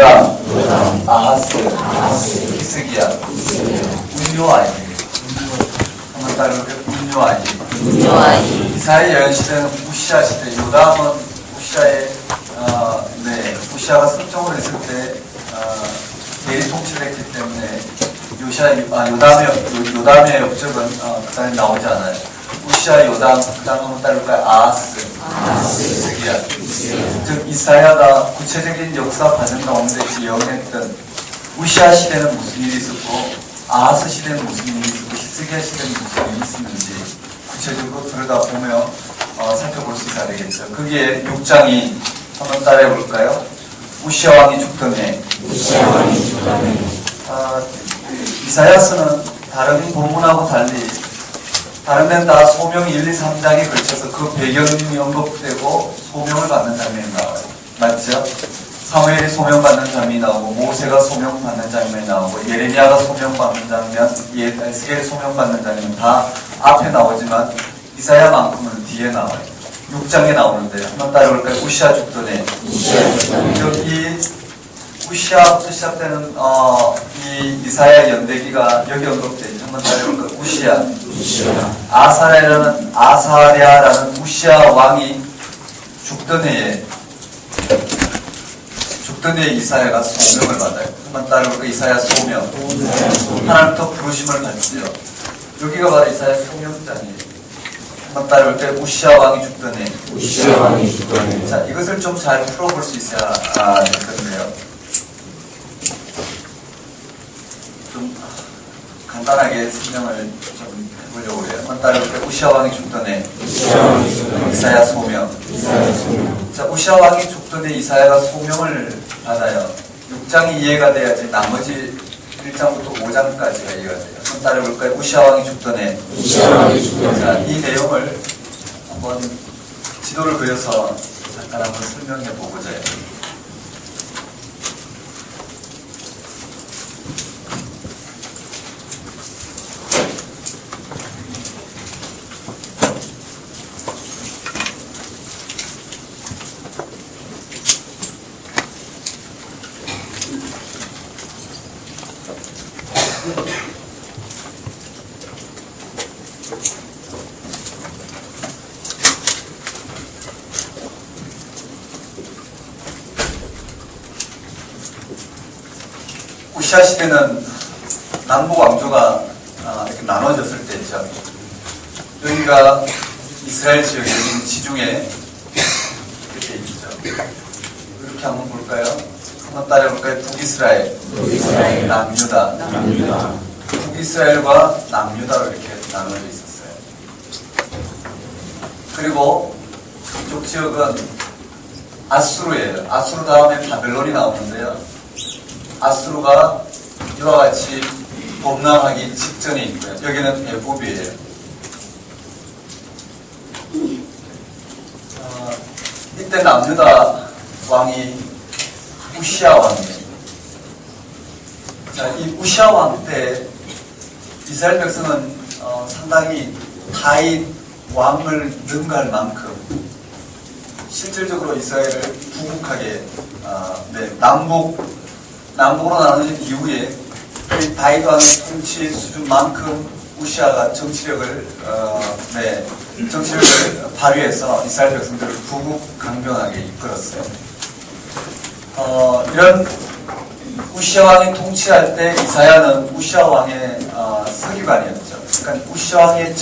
요담, 아하스, 히스기야. 운요아이. 한번 따라볼게요. 운요아이. 이사야 예언 시대는 우시아 시대. 요담은 우시아의 우시아가 선종을 했을 때 대리 통치를 했기 때문에 요담의 업적은 그 다음에 나오지 않아요. 우시아, 요담, 그 다음 한번 따를까요? 아하스, 히스기야. 즉 이사야가 구체적인 역사 과정 가운데 예언했던 우시아 시대는 무슨 일이 있었고 아하스 시대는 무슨 일이 있었고 히스기야 시대는 무슨 일이 있었는지 구체적으로 들여다보며 살펴볼 수 있어야 되겠죠. 거기에 6장이 한번 따라해 볼까요? 우시아 왕이 죽던 해. 이사야서는 다른 본문하고 달리 다른 데는 다 소명 1, 2, 3장에 걸쳐서 그 배경이 언급되고 소명을 받는 장면이 나와요. 맞죠? 사무엘이 소명받는 장면이 나오고 모세가 소명받는 장면이 나오고 예레미야가 소명받는 장면, 에스겔이 소명받는 장면 다 앞에 나오지만 이사야만큼은 뒤에 나와요. 6장에 나오는데 한번 따라볼까요? 우시아 죽던 해. 이 우시아부터 시작되는 이 이사야 연대기가 여기 언급되죠. 한번 따라볼까요? 우시아. 아사랴라는 우시아 왕이 죽던 해에 이사야가 소명을 받아요. 한번 따라볼까요? 이사야 소명. 하나님부터 부르심을 받지요. 여기가 바로 이사야 소명장이에요. 한번 따라볼까요? 우시아 왕이 죽던 해. 자, 이것을 좀 잘 풀어볼 수 있어야 될 건데요. 좀 간단하게 설명을 좀 해보려고 해요. 한번 따라볼까요? 우시아 왕이 죽던 해. 이사야 소명. 자, 우시아 왕이 죽던 해 이사야가 소명을 받아요. 6장이 이해가 돼야지 나머지 1장부터 5장까지가 이해가 돼요. 한번 따라볼까요? 우시아 왕이 죽던 해. 자, 이 내용을 한번 지도를 그려서 잠깐 한번 설명해 보고자 해요. 우시아 시대는 남북 왕조가 이렇게 나눠졌을 때죠. 여기가 이스라엘 지역에 있는 지중해 이렇게 있죠. 이렇게 한번 볼까요? 한번 따라해볼까요? 북이스라엘, 남유다. 북이스라엘과 남유다로 이렇게 나눠져 있었어요. 그리고 이쪽 지역은 아수르예요. 아수르 다음에 바벨론이 나오는데요. 아수르가 이와 같이 범람하기 직전에 있고요. 여기는 애굽이에요. 이때 남유다 왕이 우시아 왕이에요. 자, 이 우시아 왕 때 이스라엘 백성은 상당히 다윗 왕을 능가할 만큼 실질적으로 이스라엘을 부국하게 남북으로 나눠진 이후에 다윗 왕의 통치 수준만큼 우시아가 정치력을 발휘해서 이스라엘 백성들을 부국 강병하게 이끌었어요. 이런 우시아 왕이 통치할 때 이사야는 우시아 왕의 서기관이었죠. 그러니까 우시아 왕의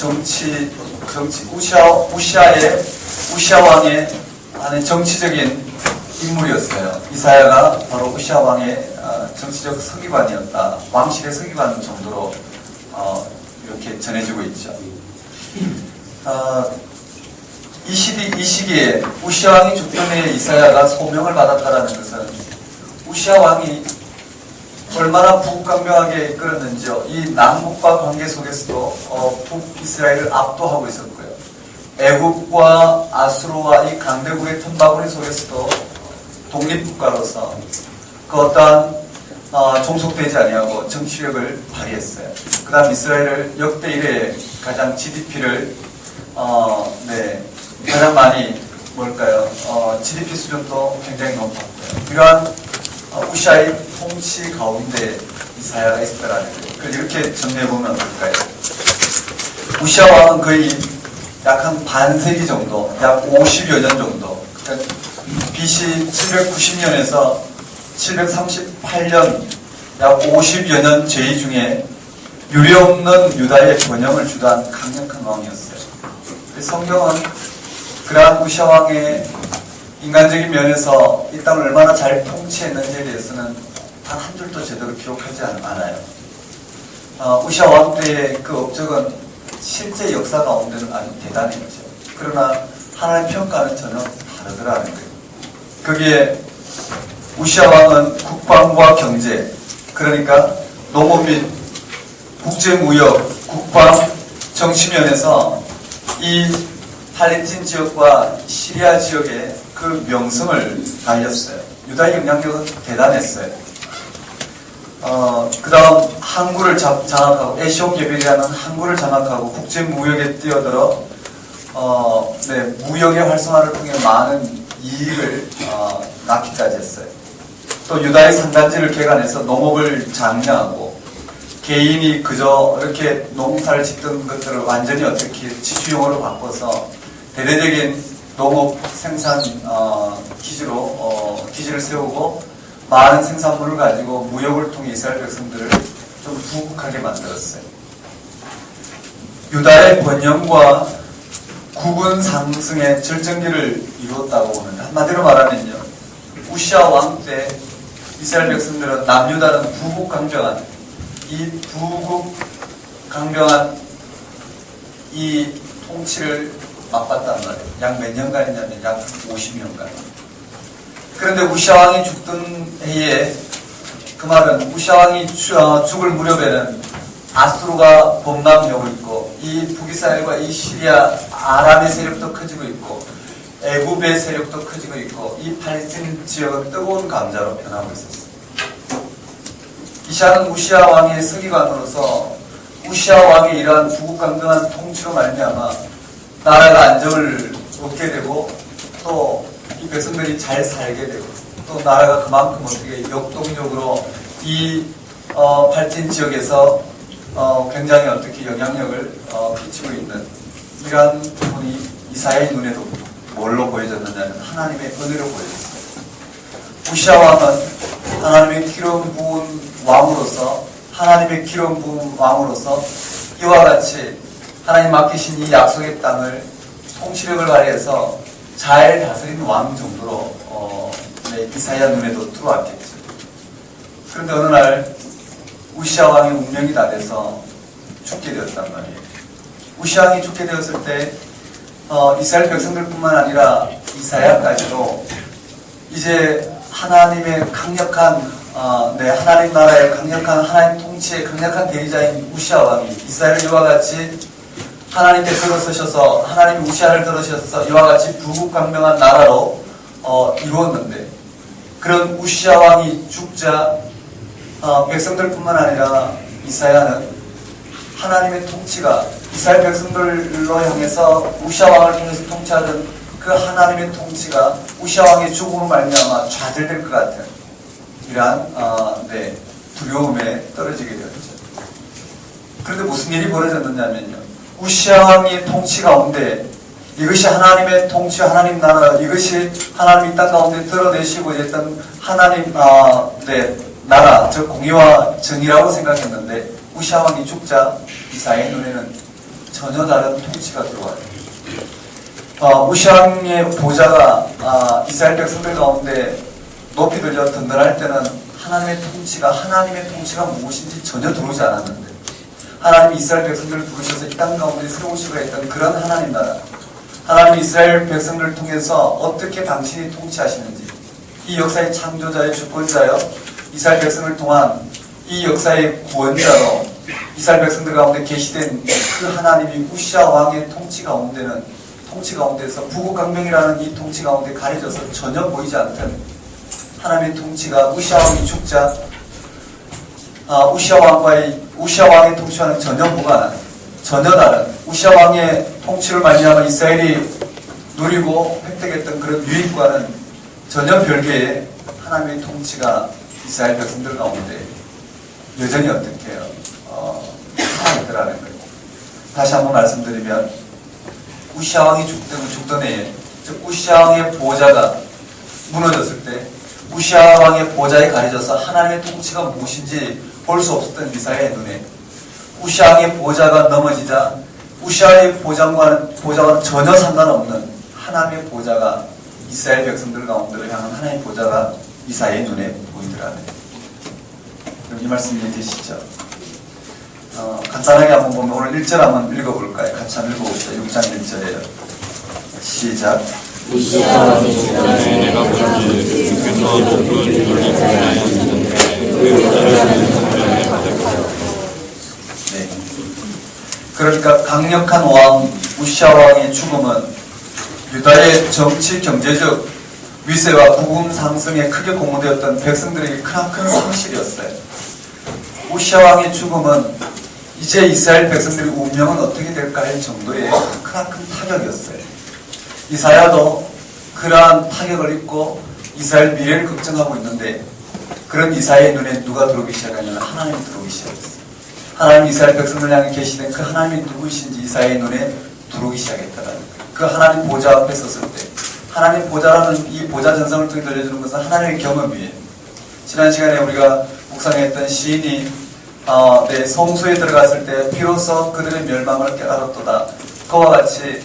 우시아 왕의 하는 정치적인 인물이었어요. 이사야가 바로 우시아 왕의 정치적 서기관이었다. 왕실의 서기관 정도로 이렇게 전해지고 있죠. 이 시기에 우시아 왕이 죽던 해에 이사야가 소명을 받았다는 것은 우시아 왕이 얼마나 북강경하게 이끌었는지요. 이 남북과 관계 속에서도 북이스라엘을 압도하고 있었고요. 애굽과 아수르와 이 강대국의 틈바구니 속에서도 독립국가로서 그 어떠한 종속되지 아니하고 정치력을 발휘했어요. 그 다음 이스라엘을 역대 이래 가장 GDP를 가장 많이 GDP 수준도 굉장히 높았고요. 이러한 우시아의 통치 가운데 이사야가 있었다라는 거예요. 그걸 이렇게 정리해보면 어떨까요? 우시아 왕은 거의 약 한 반세기 정도, 약 50여 년 정도, 그러니까 BC 790년에서 738년 약 50여 년 제위 중에 유례없는 유다의 번영을 주도한 강력한 왕이었어요. 성경은 그러한 우시아 왕의 인간적인 면에서 이 땅을 얼마나 잘 통치했는지에 대해서는 단 한 줄도 제대로 기록하지 않아요. 우시아 왕 때의 그 업적은 실제 역사 가운데는 아주 대단했죠. 그러나 하나님의 평가는 전혀 다르더라는 거예요. 거기에 우시아 왕은 국방과 경제, 그러니까 농업 및 국제무역, 국방, 정치면에서 이 팔레스틴 지역과 시리아 지역에 그 명성을 알렸어요. 유다의 영향력은 대단했어요. 그 다음 항구를 장악하고, 에시온 개별이라는 항구를 장악하고 국제무역에 뛰어들어 무역의 활성화를 통해 많은 이익을 낳기까지 했어요. 또 유다의 산단지를 개간해서 농업을 장려하고, 개인이 그저 이렇게 농사를 짓던 것들을 완전히 어떻게 지주용어로 바꿔서 대대적인 농업 생산 기지를 세우고 많은 생산물을 가지고 무역을 통해 이스라엘 백성들을 좀 부국하게 만들었어요. 유다의 번영과 국운 상승의 절정기를 이루었다고 보는데, 한마디로 말하면요, 우시아 왕 때 이스라엘 백성들은 남유다는 부국강병한 이 통치를 맛봤단 말이에요. 약 몇 년간이냐면 약 50년간. 그런데 우시아 왕이 죽던 해에, 그 말은 우시아 왕이 죽을 무렵에는 아수르가 범람하고 있고, 이 북이스라엘과 이 시리아 아람의 세력도 커지고 있고, 애굽의 세력도 커지고 있고, 이 팔레스틴 지역은 뜨거운 감자로 변하고 있었어요. 이시아는 우시아 왕의 서기관으로서 우시아 왕의 이러한 부국강경한 통치로 말미암아 나라가 안정을 얻게 되고, 또 이 백성들이 잘 살게 되고, 또 나라가 그만큼 어떻게 역동적으로 이 팔레스틴 지역에서 굉장히 어떻게 영향력을 끼치고 있는 이러한 부분이 이사야의 눈에도 뭘로 보여졌느냐면 하나님의 은혜로 보여졌어요. 우시아 왕은 하나님의 기름 부은 왕으로서, 이와 같이 하나님 맡기신 이 약속의 땅을 통치력을 발휘해서 잘 다스리는 왕 정도로 이사야 눈에도 들어왔겠죠. 그런데 어느 날 우시아 왕의 운명이 다 돼서 죽게 되었단 말이에요. 우시아 왕이 죽게 되었을 때 이스라엘 백성들뿐만 아니라 이사야까지도 이제 하나님의 강력한 하나님 나라의 강력한 하나님 통치의 강력한 대리자인 우시아 왕이 이스라엘을 이와 같이 하나님께 들어서셔서, 하나님이 우시아를 들어서셔서 이와 같이 부국강명한 나라로 이루었는데, 그런 우시아 왕이 죽자 백성들뿐만 아니라 이사야는 하나님의 통치가 이스라엘 백성들로 향해서 우시아 왕을 통해서 통치하던 그 하나님의 통치가 우시아 왕의 죽음으로 말미암아 좌절될 것 같은 이러한 두려움에 떨어지게 되었죠. 그런데 무슨 일이 벌어졌느냐면요, 우시아 왕의 통치 가운데 이것이 하나님의 통치, 하나님 나라, 이것이 하나님 이 땅 가운데 드러내시고 있던 하나님 나라, 즉 공의와 정의라고 생각했는데, 우시아 왕이 죽자 이사야의 눈에는 전혀 다른 통치가 들어와요. 우시아 왕의 보좌가 이스라엘 백성들 가운데 높이 들려 든든할 때는 하나님의 통치가 무엇인지 전혀 들어오지 않았는데, 하나님이 이스라엘 백성들을 부르셔서 이 땅 가운데 세우시고 했던 그런 하나님 나라, 하나님이 이스라엘 백성들을 통해서 어떻게 당신이 통치하시는지, 이 역사의 창조자의 주권자여 이스라엘 백성을 통한 이 역사의 구원자로 이스라엘 백성들 가운데 계시된 그 하나님이 우시아 왕의 통치 가운데서 부국강명이라는 이 통치 가운데 가려져서 전혀 보이지 않던 하나님의 통치가 우시아 왕이 죽자 우시아 왕의 통치와는 전혀 무관한, 전혀 다른 우시아 왕의 통치를 말미암아 이스라엘이 누리고 획득했던 그런 유익과는 전혀 별개의 하나님의 통치가 이스라엘 백성들 가운데 여전히 어떻게 해요? 살아있더라는 거예요. 다시 한번 말씀드리면 우시아 왕이 죽던 해에, 즉 우시아 왕의 보좌가 무너졌을 때 우시아 왕의 보좌에 가려져서 하나님의 통치가 무엇인지 볼 수 없었던 이사야의 눈에 우시아 왕의 보좌가 넘어지자 우시아의 보좌와는 전혀 상관없는 하나님의 보좌가 이스라엘 백성들 가운데를 향한 하나님의 보좌가 이사야의 눈에 보이더라는 거예요. 그럼 이 말씀 이해되시죠? 간단하게 한번 보면 오늘 1절 한번 읽어볼까요? 같이 한번 읽어봅시다. 6장 1절에요. 시작. 네. 그러니까 강력한 왕 우시아 왕의 죽음은 유다의 정치 경제적 위세와 부금 상승에 크게 공모되었던 백성들에게 큰 상실이었어요. 우시아 왕의 죽음은 이제 이스라엘 백성들의 운명은 어떻게 될까 할 정도의 큰 타격이었어요. 이사야도 그러한 타격을 입고 이스라엘 미래를 걱정하고 있는데 그런 이사야의 눈에 누가 들어오기 시작하냐면 하나님이 들어오기 시작했어요. 하나님 이스라엘 백성을 향해 계시된 그 하나님이 누구이신지 이사야의 눈에 들어오기 시작했다는 거예요. 그 하나님 보좌 앞에 섰을 때 하나님 보좌라는 이 보좌 전성을 통해 들려주는 것은 하나님의 경험이에요. 지난 시간에 우리가 묵상했던 시인이 성소에 들어갔을 때 비로소 그들의 멸망을 깨달았도다. 그와 같이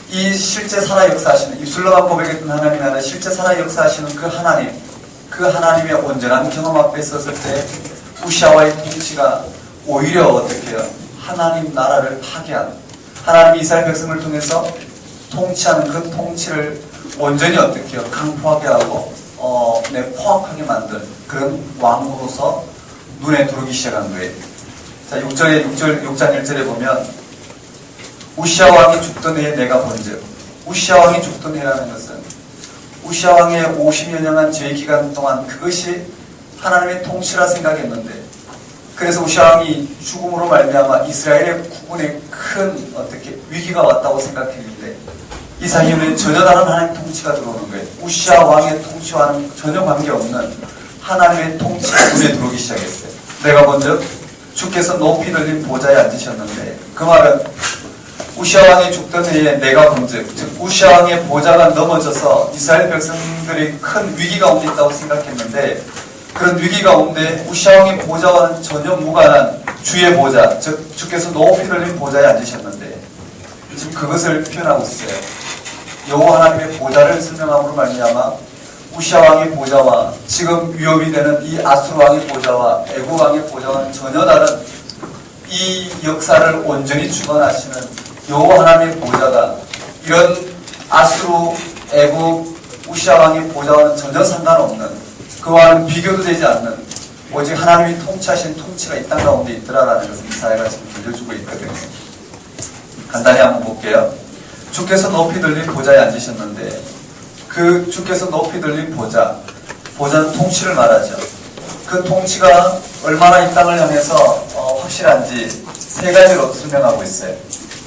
이 실제 살아 역사하시는 입술로만 고백했던 하나님이 아니라 실제 살아 역사하시는 그 하나님의 온전한 경험 앞에 섰을 때 우시아와의 통치가 오히려 어떻게 해요? 하나님 나라를 파괴하는 하나님이 이스라엘 백성을 통해서 통치하는 그 통치를 온전히 어떻게 해요? 강포하게 하고 포악하게 만든 그런 왕으로서 눈에 들어오기 시작한 거예요. 자, 6장 1절에 보면 우시아 왕이 죽던 해에 내가 본즉 우시아 왕이 죽던 해라는 것은 우시아 왕의 50여 년간 죄의 기간 동안 그것이 하나님의 통치라 생각했는데 그래서 우시아 왕이 죽음으로 말미암아 이스라엘의 국군에 큰 어떻게 위기가 왔다고 생각했는데 이사야는 전혀 다른 하나님의 통치가 들어오는 거예요. 우시아 왕의 통치와는 전혀 관계없는 하나님의 통치가 눈에 들어오기 시작했어요. 내가 먼저 주께서 높이 들린 보좌에 앉으셨는데 그 말은 우시아 왕이 죽던 해에 내가 본즉 즉 우시아 왕의 보좌가 넘어져서 이스라엘 백성들이 큰 위기 가운데 있다고 생각했는데 그런 위기 가운데 우시아 왕의 보좌와는 전혀 무관한 주의 보좌 즉 주께서 높이 들린 보좌에 앉으셨는데 지금 그것을 표현하고 있어요. 여호와 하나님의 보좌를 설명함으로 말미암아 우시아 왕의 보좌와 지금 위협이 되는 이 아수르 왕의 보좌와 애굽 왕의 보좌와는 전혀 다른 이 역사를 온전히 주관하시는 여호와 하나님의 보좌가 이런 아수르, 애굽, 우시아 왕의 보좌와는 전혀 상관없는 그와는 비교도 되지 않는 오직 하나님이 통치하신 통치가 이 땅 가운데 있더라라는 것을 이사야가 지금 들려주고 있거든요. 간단히 한번 볼게요. 주께서 높이 들린 보좌에 앉으셨는데 그 주께서 높이 들린 보좌는 통치를 말하죠. 그 통치가 얼마나 이 땅을 향해서 확실한지 세 가지로 설명하고 있어요.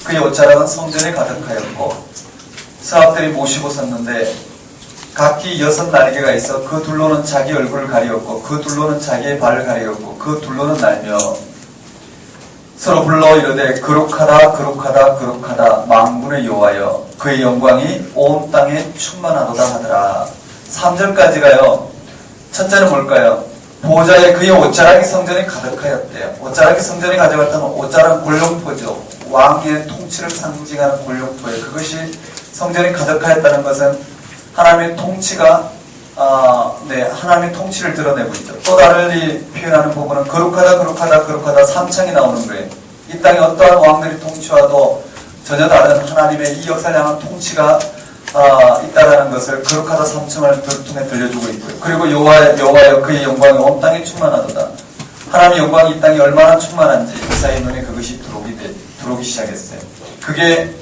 그의 옷자락은 성전에 가득하였고 사람들이 모시고 섰는데 각기 6 날개가 있어 그 둘로는 자기 얼굴을 가리었고 그 둘로는 자기의 발을 가리었고 그 둘로는 날며 서로 불러 이르되 거룩하다 거룩하다 거룩하다 만군의 여호와여 그의 영광이 온 땅에 충만하도다 하더라. 3절까지가요. 첫째는 뭘까요? 보좌에 그의 옷자락이 성전에 가득하였대요. 옷자락이 성전에 가져갔다면 옷자락 골룡포죠. 왕의 통치를 상징하는 골룡포예요. 그것이 성전에 가득하였다는 것은 하나님의 통치가 하나님의 통치를 드러내고 있죠. 또 달리 표현하는 부분은 거룩하다 거룩하다 거룩하다 3창이 나오는 거예요. 이 땅에 어떠한 왕들이 통치와도 전혀 다른 하나님의 이 역사를 향한 통치가 있다라는 것을 거룩하다 3창을 통해 들려주고 있고요. 그리고 여호와여 그의 영광이 온 땅에 충만하도다. 하나님의 영광이 이 땅에 얼마나 충만한지 이사야의 눈에 그것이 들어오기 시작했어요. 그게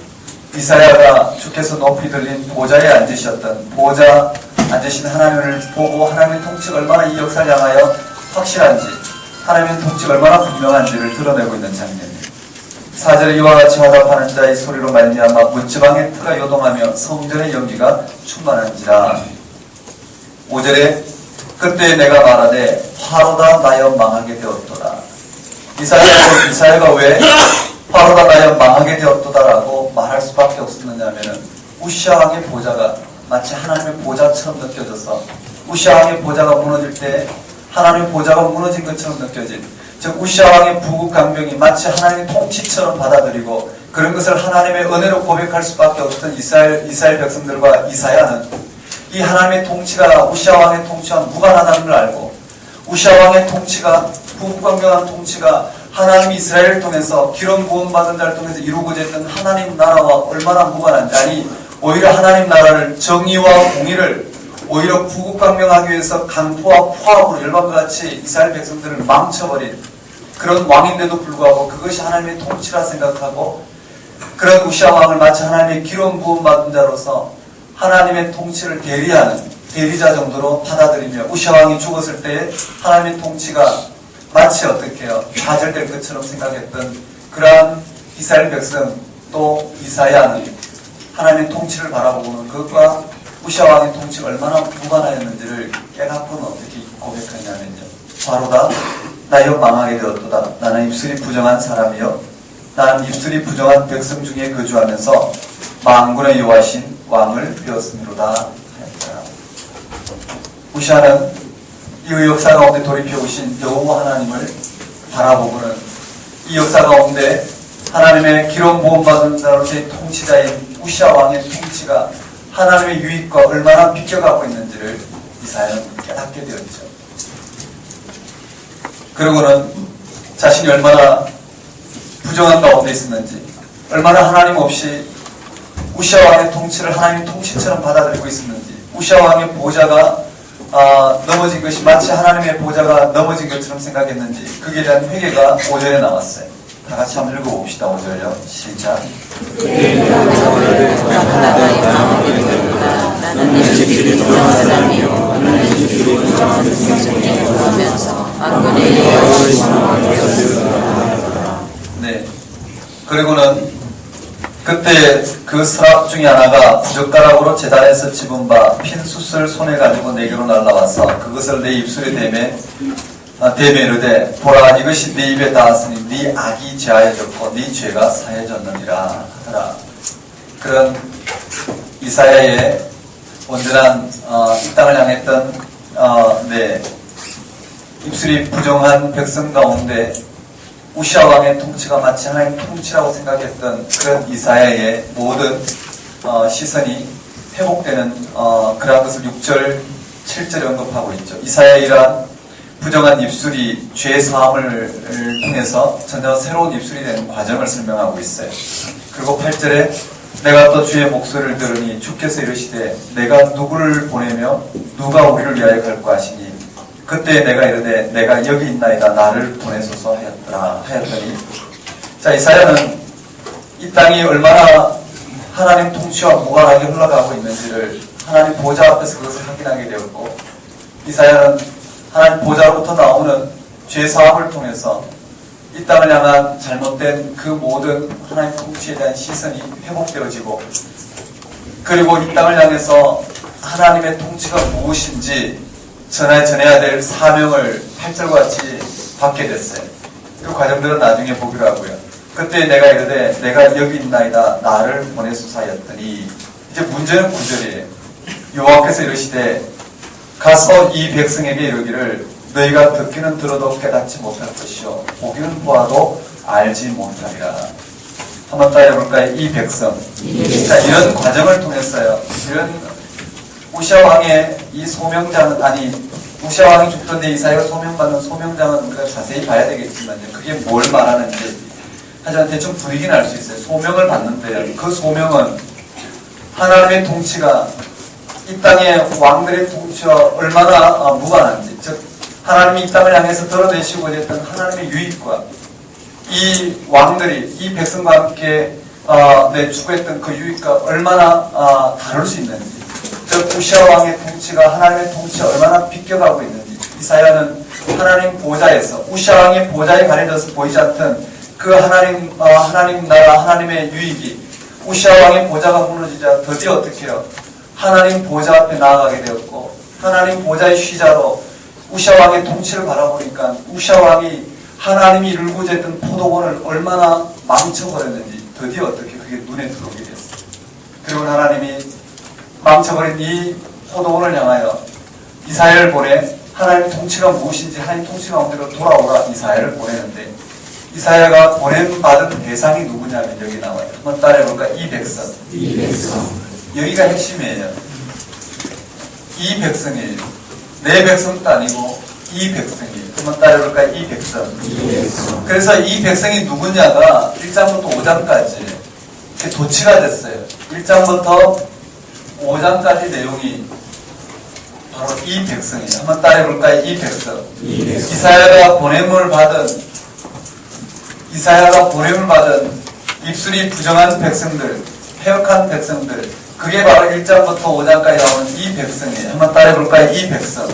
이사야가 주께서 높이 들린 보좌에 앉으셨던 보좌 앉으신 하나님을 보고 하나님의 통치가 얼마나 이 역사를 향하여 확실한지 하나님의 통치가 얼마나 분명한지를 드러내고 있는 장면입니다. 4절에 이와 같이 화답하는 자의 소리로 말미암아 문지방의 터가 요동하며 성전의 연기가 충만한지라. 5절에 그때 내가 말하되 화로다 나여 망하게 되었도다. 이사야가 왜 화로다 나여 망하게 되었도다라고 말할 수밖에 없었느냐면은 우시아 왕의 보좌가 마치 하나님의 보좌처럼 느껴져서 우시아 왕의 보좌가 무너질 때 하나님의 보좌가 무너진 것처럼 느껴진, 즉 우시아 왕의 부국 강병이 마치 하나님의 통치처럼 받아들이고 그런 것을 하나님의 은혜로 고백할 수밖에 없었던 이스라엘 백성들과 이사야는 이 하나님의 통치가 우시아 왕의 통치와 무관하다는 걸 알고, 우시아 왕의 통치가, 부국 강병한 통치가 하나님 이스라엘을 통해서 기름 부음 받은 자를 통해서 이루고자 했던 하나님 나라와 얼마나 무관한지, 아니 오히려 하나님 나라를 정의와 공의를 오히려 부국강명하기 위해서 강포와 포악으로 열방과 같이 이스라엘 백성들을 망쳐버린 그런 왕인데도 불구하고 그것이 하나님의 통치라 생각하고, 그런 우시아 왕을 마치 하나님의 기름 부음 받은 자로서 하나님의 통치를 대리하는 대리자 정도로 받아들이며, 우시아 왕이 죽었을 때 하나님의 통치가 마치 어떻게 해요? 좌절될 것처럼 생각했던 그러한 이스라엘 백성, 또 이사야는 하나님의 통치를 바라보고는 그것과 우시아 왕의 통치가 얼마나 무관하였는지를 깨닫고는 어떻게 고백하냐면요. 바로다 나여 망하게 되었도다. 나는 입술이 부정한 사람이요 나는 입술이 부정한 백성 중에 거주하면서 만군의 여호와신 왕을 배웠음이로다 하였더라. 우시아는 이 역사 가운데 돌이켜오신 여호와 하나님을 바라보고는 이 역사 가운데 하나님의 기름 부음 받은 자로서의 통치자인 우시아 왕의 통치가 하나님의 유익과 얼마나 비껴가고 있는지를 이사야는 깨닫게 되었죠. 그리고는 자신이 얼마나 부정한 가운데 있었는지, 얼마나 하나님 없이 우시아 왕의 통치를 하나님 통치처럼 받아들이고 있었는지, 우시아 왕의 보좌가 넘어진 것이 마치 하나님의 보좌가 넘어진 것처럼 생각했는지, 그에 대한 회개가 5절에 나왔어요. 다 같이 한번 읽어봅시다. 5절요. 시작. 네. 그리고는 그때 그 서랍 중에 하나가 부젓가락으로 제단에서 집은 바 핀 숯을 손에 가지고 내게로 날라와서 그것을 내 입술에 대매 이르되 보라 이것이 네 입에 닿았으니 네 악이 제하여졌고 네 죄가 사해졌느니라 하더라. 그런 이사야의 온전한 이 땅을 향했던 입술이 부정한 백성 가운데 우시아 왕의 통치가 마치 하나님 통치라고 생각했던 그런 이사야의 모든 시선이 회복되는 그러한 것을 6절, 7절에 언급하고 있죠. 이사야의 이러한 부정한 입술이 죄 사함을 통해서 전혀 새로운 입술이 되는 과정을 설명하고 있어요. 그리고 8절에 내가 또 주의 목소리를 들으니 주께서 이르시되 내가 누구를 보내며 누가 우리를 위하여 갈까 하시니 그때 내가 이르되 내가 여기 있나이다 나를 보내소서 하였더니, 자, 이사야는 이 땅이 얼마나 하나님 통치와 무관하게 흘러가고 있는지를 하나님 보좌 앞에서 그것을 확인하게 되었고, 이사야는 하나님 보좌로부터 나오는 죄사함을 통해서 이 땅을 향한 잘못된 그 모든 하나님 통치에 대한 시선이 회복되어지고, 그리고 이 땅을 향해서 하나님의 통치가 무엇인지 전해야 될 사명을 8절과 같이 받게 됐어요. 그 과정들은 나중에 보기로 하고요. 그때 내가 이르되 내가 여기 있나이다 나를 보내소서 하였더니, 이제 문제는 9절이에요. 여호와께서 이르시되 가서 이 백성에게 이르기를 너희가 듣기는 들어도 깨닫지 못할 것이요 보기는 보아도 알지 못하리라. 한번 따라해볼까요? 이 백성. 자, 이런 과정을 통했어요. 이런 우시아 왕의 이 소명장은, 우시아 왕이 죽던 데 이사야가 소명받는 소명장은 우리가 자세히 봐야 되겠지만요. 그게 뭘 말하는지 하지만 대충 분위기는 알 수 있어요. 소명을 받는데요. 그 소명은 하나님의 통치가 이 땅의 왕들의 통치와 얼마나 무관한지, 즉 하나님이 이 땅을 향해서 드러내시고자 했던 하나님의 유익과 이 왕들이 이 백성과 함께 추구했던 그 유익과 얼마나 다를 수 있는지, 즉 우시아 왕의 통치가 하나님의 통치와 얼마나 비껴가고 있는지, 이사야는 하나님 보좌에서 우시아 왕의 보좌에 가려져서 보이지 않던 그 하나님 나라 하나님의 유익이 우시아 왕의 보좌가 무너지자 드디어 어떻게 해요? 하나님 보좌 앞에 나아가게 되었고, 하나님 보좌의 쉬자로 우시아 왕의 통치를 바라보니까 우시아 왕이 하나님이 일구자 했던 포도원을 얼마나 망쳐버렸는지 드디어 어떻게 그게 눈에 들어오게 됐어요. 그리고 하나님이 망쳐버린 이 포도원을 향하여 이사야를 보내 하나님의 통치가 무엇인지 하나님 통치 가운데로 돌아오라 이사야를 보내는데 이사야가 보냄받은 대상이 누구냐면 여기 나와요. 한번 따라해볼까? 이 백성. 여기가 핵심이에요. 이 백성이에요. 내 백성도 아니고 이 백성이에요. 한번 따라해볼까? 이 백성. 그래서 이 백성이 누구냐가 1장부터 5장까지 도치가 됐어요. 1장부터 5장까지 내용이 바로 이 백성이에요. 한번 따라해볼까? 이 백성. 이사야가 보냄을 받은 입술이 부정한 백성들, 패역한 백성들, 그게 바로 1장부터 5장까지 나오는 이 백성이에요. 한번 따라해볼까요? 이 백성.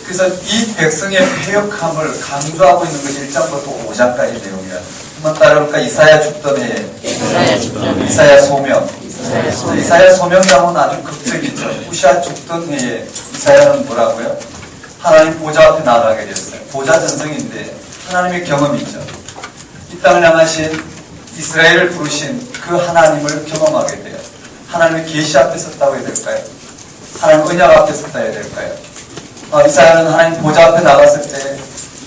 그래서 이 백성의 패역함을 강조하고 있는 것이 1장부터 5장까지 내용이야. 한번 따라해볼까? 이사야 죽던 해에. 이사야 소명. 이사야 소명장은 아주 극적이죠. 우시아 죽던 해에 이사야는 뭐라고요? 하나님 보좌 앞에 나아가게 됐어요. 보좌 전성인데 하나님의 경험이죠. 이 땅을 향하신 이스라엘을 부르신 그 하나님을 경험하게 돼요. 하나님의 계시 앞에 섰다고 해야 될까요? 하나님 언약 앞에 섰다 해야 될까요? 이사야는 하나님 보좌 앞에 나갔을 때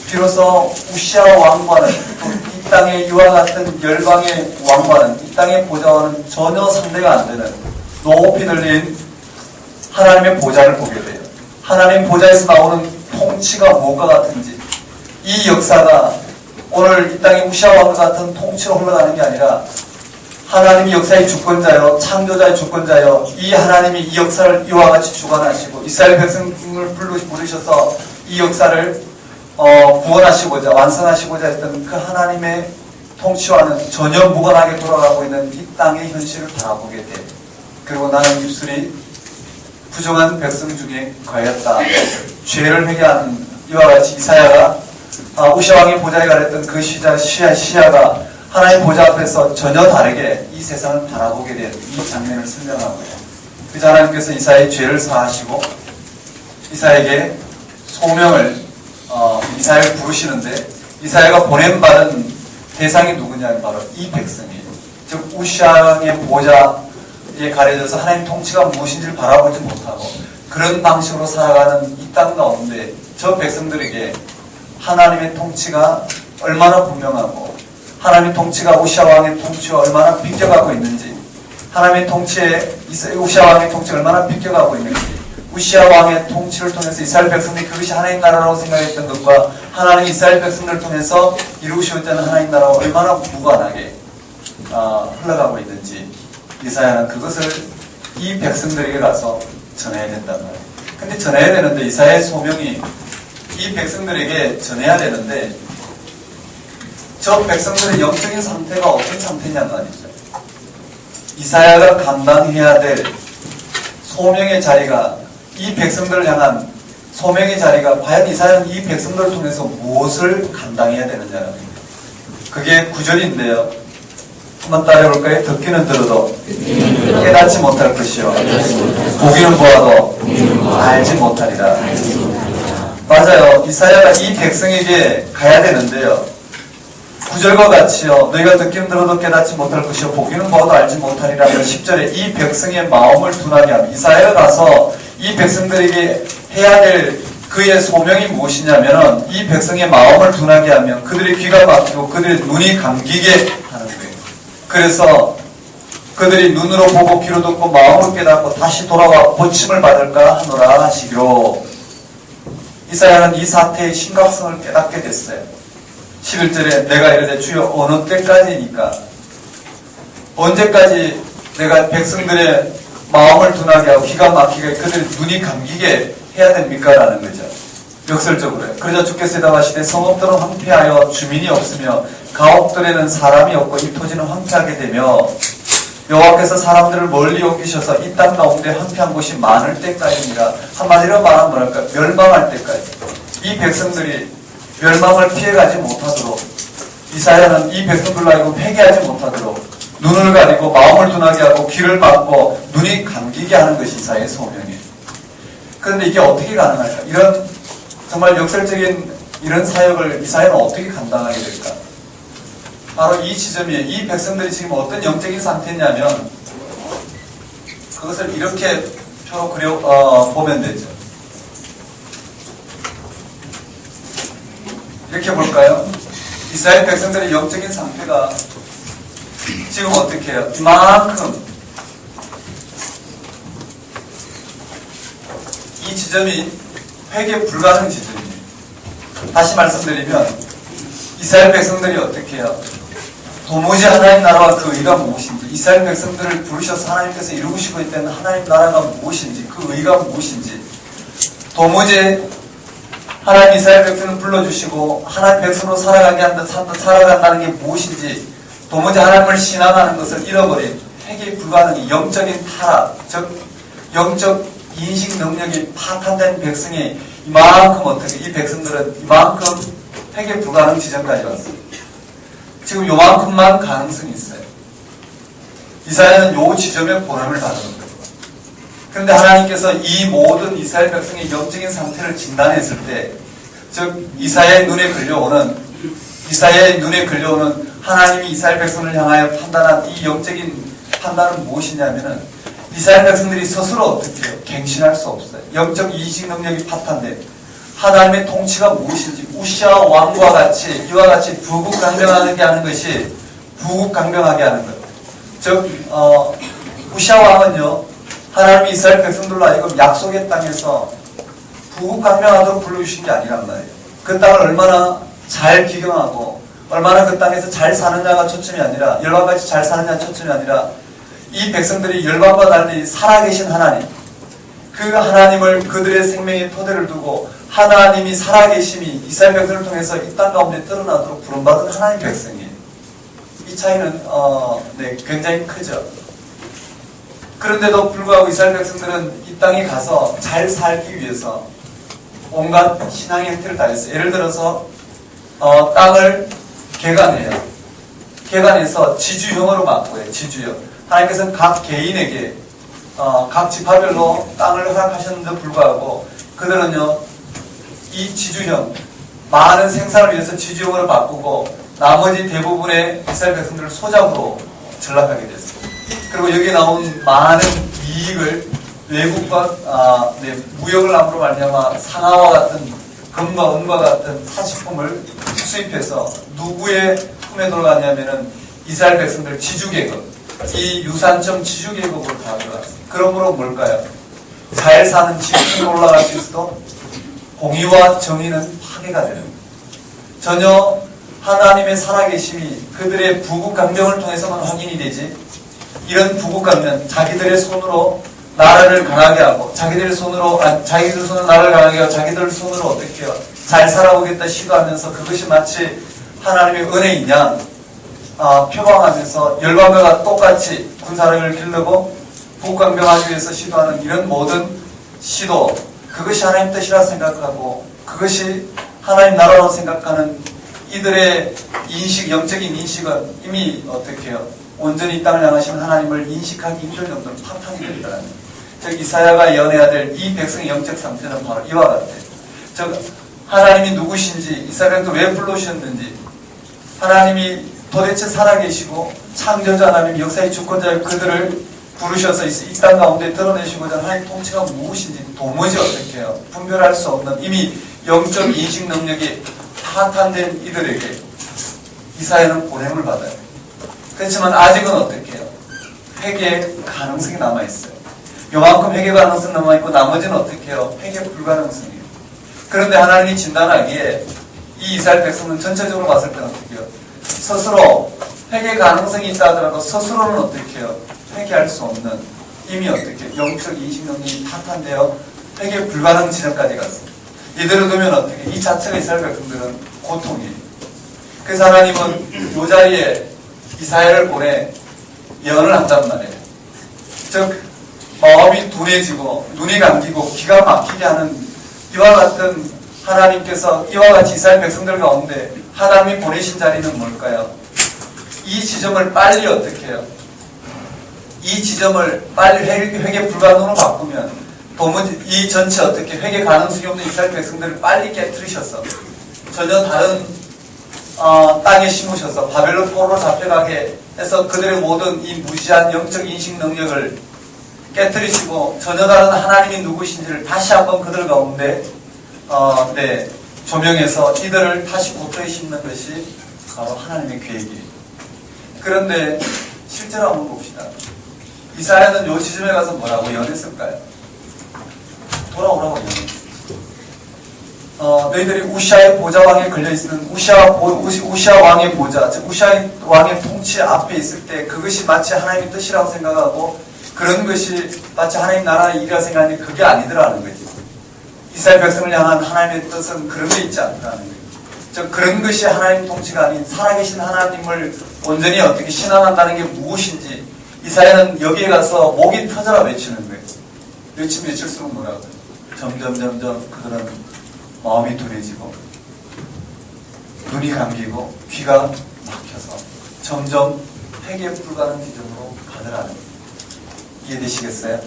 비로소 우시아 왕과는 이 땅의 이와 같은 열방의 왕과는 이 땅의 보좌와는 전혀 상대가 안 되는 높이 들린 하나님의 보좌를 보게 돼요. 하나님 보좌에서 나오는 통치가 무엇과 같은지 이 역사가 오늘 이 땅의 우시아 왕과 같은 통치로 흘러가는 게 아니라 하나님이 역사의 주권자요 창조자의 주권자요 이 하나님이 이 역사를 이와 같이 주관하시고 이스라엘 백성을 부르셔서 이 역사를 구원하시고자 완성하시고자 했던 그 하나님의 통치와는 전혀 무관하게 돌아가고 있는 이 땅의 현실을 바라보게 돼. 그리고 나는 입술이 부정한 백성 중에 거했다. 죄를 회개하는 이와 같이 이사야가 우시아 왕의 보좌에 가렸던 그 시야가 하나님 보좌 앞에서 전혀 다르게 이 세상을 바라보게 된 이 장면을 설명하고요. 그래서 하나님께서 이사야의 죄를 사하시고 이사야에게 소명을 이사야를 부르시는데 이사야가 보냄받은 대상이 누구냐면 바로 이 백성이에요. 즉 우시아의 보좌에 가려져서 하나님 통치가 무엇인지를 바라보지 못하고 그런 방식으로 살아가는 이 땅 가운데 저 백성들에게 하나님의 통치가 얼마나 분명하고 하나님의 통치가 우시아 왕의 통치와 얼마나 비껴가고 있는지 하나님의 통치에 우시아 왕의 통치가 얼마나 비껴가고 있는지 우시아 왕의 통치를 통해서 이스라엘 백성들이 그것이 하나님 나라라고 생각했던 것과 하나님 이스라엘 백성들을 통해서 이루시고자 하는 하나님 나라가 얼마나 무관하게 흘러가고 있는지 이사야는 그것을 이 백성들에게 가서 전해야 된단 말이에요. 근데 전해야 되는데 이사야의 소명이 이 백성들에게 전해야 되는데 저 백성들의 영적인 상태가 어떤 상태냐는 말이죠. 이사야가 감당해야 될 소명의 자리가 이 백성들을 향한 소명의 자리가 과연 이사야는 이 백성들을 통해서 무엇을 감당해야 되느냐는 겁니다. 그게 9절인데요. 한번 따라해볼까요? 듣기는 들어도 깨닫지 못할 것이요 보기는 보아도 알지 못하리라. 맞아요. 이사야가 이 백성에게 가야 되는데요. 9절과 같이요. 너희가 듣기는 들어도 깨닫지 못할 것이요 보기는 보아도 알지 못하리라면 10절에 이 백성의 마음을 둔하게 하면 이사야가 가서 이 백성들에게 해야 될 그의 소명이 무엇이냐면 이 백성의 마음을 둔하게 하면 그들의 귀가 막히고 그들의 눈이 감기게 하는 거예요. 그래서 그들이 눈으로 보고 귀로 듣고 마음으로 깨닫고 다시 돌아와 고침을 받을까 하노라 하시기로 이사야는 이 사태의 심각성을 깨닫게 됐어요. 11절에 내가 이르되 주여 어느 때까지니까 언제까지 내가 백성들의 마음을 둔하게 하고 기가 막히게 그들 눈이 감기게 해야 됩니까? 라는 거죠. 역설적으로요. 그러자 주께서 대답하시되 성읍들은 황폐하여 주민이 없으며 가옥들에는 사람이 없고 이 토지는 황폐하게 되며 여호와께서 사람들을 멀리 옮기셔서 이 땅 가운데 황폐한 곳이 많을 때까지니라. 한마디로 말하면 뭐랄까 멸망할 때까지 이 백성들이 멸망을 피해가지 못하도록 이사야는 이 백성들로 하여금 회개하지 못하도록 눈을 가리고 마음을 둔하게 하고 귀를 막고 눈이 감기게 하는 것이 이사야의 소명이에요. 그런데 이게 어떻게 가능할까? 이런 정말 역설적인 이런 사역을 이사야는 어떻게 감당하게 될까? 바로 이 지점이에요. 이 백성들이 지금 어떤 영적인 상태냐면 그것을 이렇게 표로 보면 되죠. 이렇게 볼까요? 이스라엘 백성들의 영적인 상태가 지금 어떻게 해요? 이만큼 이 지점이 회개 불가능 지점이에요. 다시 말씀드리면 이스라엘 백성들이 어떻게 해요? 도무지 하나님 나라와 그 의가 무엇인지, 이스라엘 백성들을 부르셔서 하나님께서 이루시고 있다는 하나님 나라가 무엇인지, 그 의가 무엇인지, 도무지 하나님 이스라엘 백성을 불러주시고 하나님 백성으로 살아간다는 게 무엇인지, 도무지 하나님을 신앙하는 것을 잃어버린 회개 불가능이 영적인 타락, 즉 영적 인식 능력이 파탄된 백성이 이만큼 어떻게, 이 백성들은 이만큼 회개 불가능 지점까지 왔어요. 지금 요만큼만 가능성이 있어요. 이사야는 요 지점에 보냄을 받은 거예요. 그런데 하나님께서 이 모든 이스라엘 백성의 영적인 상태를 진단했을 때, 즉 이사야의 눈에 걸려오는 하나님이 이스라엘 백성을 향하여 판단한 이 영적인 판단은 무엇이냐면은 이스라엘 백성들이 스스로 어떻게 해요? 갱신할 수 없어요. 영적 인식 능력이 파탄돼 하나님의 통치가 무엇인지, 우시아 왕과 같이 이와 같이 부국강병하게 하는 것이 부국강병하게 하는 것. 즉 우시아 왕은요, 하나님이 이스라엘 백성들로 하여금 약속의 땅에서 부국강병하도록 불러주신 게 아니란 말이에요. 그 땅을 얼마나 잘 기경하고 얼마나 그 땅에서 잘 사느냐가 초점이 아니라, 열방같이 잘 사느냐가 초점이 아니라, 이 백성들이 열방과 달리 살아계신 하나님, 그 하나님을 그들의 생명의 토대를 두고 하나님이 살아계심이 이스라엘 백성을 통해서 이 땅 가운데 드러나도록 부름받은 하나님 백성이에요. 이 차이는 굉장히 크죠. 그런데도 불구하고 이스라엘 백성들은 이 땅에 가서 잘 살기 위해서 온갖 신앙의 형태를 다했어요. 예를 들어서 땅을 개간해요. 개간해서 지주형으로 바꿔요. 지주형. 하나님께서는 각 개인에게 각 지파별로 땅을 허락하셨는데도 불구하고 그들은요, 이 지주형, 많은 생산을 위해서 지주형으로 바꾸고 나머지 대부분의 이스라엘 백성들을 소작으로 전락하게 됐어요. 그리고 여기에 나온 많은 이익을 외국과 무역을 함으로 말미암아 상아와 같은 금과 은과 같은 사치품을 수입해서 누구의 품에 들어갔냐면은 이스라엘 백성들 지주계급, 이 유산점 지주계급으로 다 들어갔어요. 그러므로 뭘까요? 잘 사는 지주층에 올라갈 수 있어도 공의와 정의는 파괴가 되는 거예요. 전혀 하나님의 살아계심이 그들의 부국강병을 통해서만 확인이 되지, 이런 부국강병, 자기들의 손으로 나라를 강하게 하고 자기들 손으로 나라를 강하게 하고 자기들 손으로 어떻게 해요? 잘 살아오겠다 시도하면서 그것이 마치 하나님의 은혜인 양 표방하면서 열방과 똑같이 군사력을 기르고 부국강병하기 위해서 시도하는 이런 모든 시도, 그것이 하나님 뜻이라 생각하고 그것이 하나님 나라로 생각하는 이들의 인식, 영적인 인식은 이미 어떻게 해요? 온전히 이 땅을 향하시는 하나님을 인식하기 힘들 정도로 파탄이 된다는 거예요. 즉 이사야가 예언해야 될 이 백성의 영적 상태는 바로 이와 같아요. 즉 하나님이 누구신지, 이스라엘도 왜 불러오셨는지, 하나님이 도대체 살아계시고 창조자 하나님, 역사의 주권자의 그들을 부르셔서 이 땅 가운데 드러내시고자 하나님 통치가 무엇인지 도무지 어떻게 해요? 분별할 수 없는 이미 영적 인식 능력이 파탄된 이들에게 이사야는 보냄을 받아요. 그렇지만 아직은 어떻게 해요? 회개의 가능성이 남아있어요. 요만큼 회개 가능성이 남아있고 나머지는 어떻게 해요? 회개 불가능성이에요. 그런데 하나님이 진단하기에 이 이스라엘 백성은 전체적으로 봤을 때는 어떻게 해요? 스스로 회개 가능성이 있다 하더라도 스스로는 어떻게 해요? 회개할 수 없는, 이미 어떻게 영적 인식 능력이 파탄되어 회개 불가능 지점까지 갔어요. 이대로 두면 어떻게, 이 자체가 이스라엘 백성들은 고통이에요. 그래서 하나님은 이 자리에 이사야를 보내 예언을 한단 말이에요. 즉 마음이 둔해지고 눈이 감기고 기가 막히게 하는 이와 같은 하나님께서 이와 같이 이스라엘 백성들 가운데 하나님이 보내신 자리는 뭘까요? 이 지점을 빨리 어떻게 해요? 이 지점을 빨리 회개 불가능으로 바꾸면 도무지 이 전체 어떻게 회개 가능성이 없는 이스라엘 백성들을 빨리 깨뜨리셔서 전혀 다른 땅에 심으셔서 바벨론 포로로 잡혀가게 해서 그들의 모든 이 무지한 영적 인식 능력을 깨뜨리시고 전혀 다른 하나님이 누구신지를 다시 한번 그들 가운데 조명해서 이들을 다시 고토에 심는 것이 바로 하나님의 계획이에요. 그런데 실제로 한번 봅시다. 이사야는 요 지점에 가서 뭐라고 예언했을까요? 돌아오라고 예언했어요. 너희들이 우시아의 보좌왕에 걸려있는 우시아 왕의 보좌, 즉 우시아 왕의 통치 앞에 있을 때 그것이 마치 하나님의 뜻이라고 생각하고 그런 것이 마치 하나님 나라의 일이라고 생각하는데 그게 아니더라는 거지. 이스라엘 백성을 향한 하나님의 뜻은 그런 게 있지 않다는 거예요. 즉 그런 것이 하나님 통치가 아닌 살아계신 하나님을 온전히 어떻게 신앙한다는 게 무엇인지 이사야는 여기에 가서 목이 터져라 외치는 거예요. 외치면 외칠수록 뭐라고 점점 그들은 마음이 둔해지고 눈이 감기고 귀가 막혀서 점점 회개 불가능 지점으로 가더라는 거예요. 이해되시겠어요?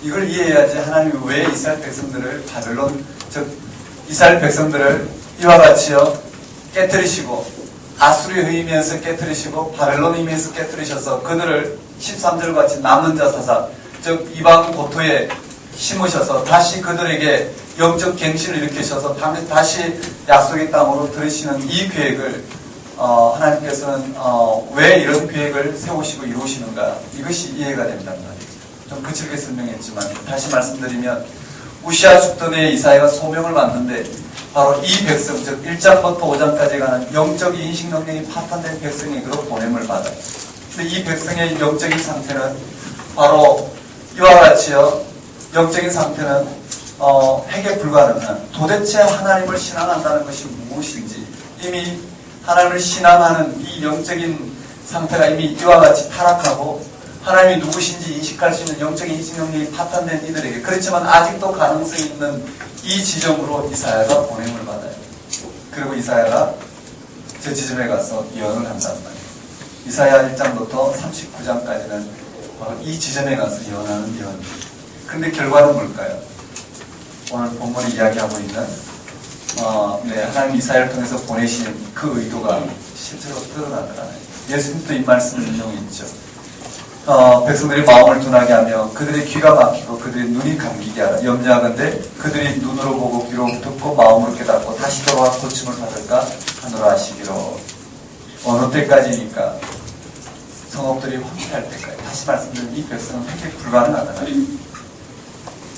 이걸 이해해야지 하나님이 왜 이스라엘 백성들을 바벨론, 즉 이스라엘 백성들을 이와 같이요 깨뜨리시고 아수르에 의임해서 깨뜨리시고 바벨론에 의임해서 깨뜨리셔서 그들을 13절 같이 남은 자 사사, 즉 이방 고토에 심으셔서 다시 그들에게 영적 갱신을 일으키셔서 다시 약속의 땅으로 들으시는 이 계획을 하나님께서는 왜 이런 계획을 세우시고 이루시는가, 이것이 이해가 된단 말이죠. 좀 거칠게 설명했지만 다시 말씀드리면 우시아 죽던 해에 이사야가 소명을 받는데 바로 이 백성, 즉 1장부터 5장까지 가는 영적 인식 능력이 파탄된 백성에게로 보냄을 받아요. 근데 이 백성의 영적인 상태는 바로 이와 같이요, 영적인 상태는 회개 불가능한, 도대체 하나님을 신앙한다는 것이 무엇인지, 이미 하나님을 신앙하는 이 영적인 상태가 이미 이와 같이 타락하고 하나님이 누구신지 인식할 수 있는 영적인 인식 능력이 파탄된 이들에게, 그렇지만 아직도 가능성이 있는 이 지점으로 이사야가 보냄을 받아요. 그리고 이사야가 저 지점에 가서 예언을 한단 말이에요. 이사야 1장부터 39장까지는 바로 이 지점에 가서 예언하는 예언입니다. 근데 결과는 뭘까요? 오늘 본문이 이야기하고 있는 하나님 이사야를 통해서 보내신 그 의도가 실제로 드러나더라고요. 예수님도 이 말씀을 인용했죠. 백성들이 마음을 둔하게 하며 그들의 귀가 막히고 그들의 눈이 감기게 하라. 염려하건대 그들이 눈으로 보고 귀로 듣고 마음으로 깨닫고 다시 돌아와 고침을 받을까 하노라 하시기로. 어느 때까지니까? 성읍들이 황폐할 때까지. 다시 말씀드리면 이 백성은 회개 불가능하다.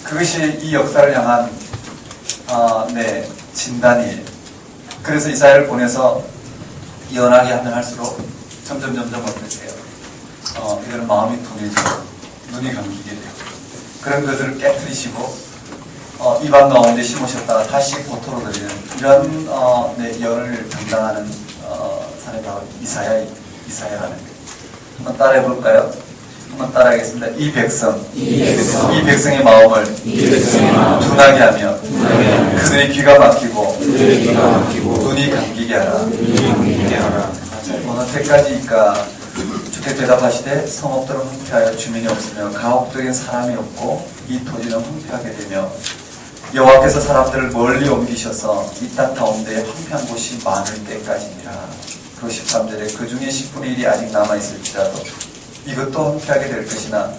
그것이 이 역사를 향한 진단이에요. 그래서 이사야를 보내서 예언하게 하면 할수록 점점 어떻게 해요? 이들은 마음이 둔해지고 눈이 감기게 돼요. 그런 것들을 깨뜨리시고 이방 가운데 심으셨다가 다시 고토로 드리는 이런 예언을 담당하는 사람이 바로 이사야라는 거예요. 한번 따라해 볼까요? 한번 따라하겠습니다. 이 백성의 마음을 둔하게 하며 그들의 귀가 막히고 눈이 감기게 하라. 어느 때까지일까? 주께 대답하시되 성읍들은 황폐하여 주민이 없으며 가옥적인 사람이 없고 이 토지는 황폐하게 되며 여호와께서 사람들을 멀리 옮기셔서 이 땅 가운데 황폐한 곳이 많을 때까지니라. 그 13절에 그 중에 10분의 1이 아직 남아있을지라도 이것도 황폐하게 될 것이나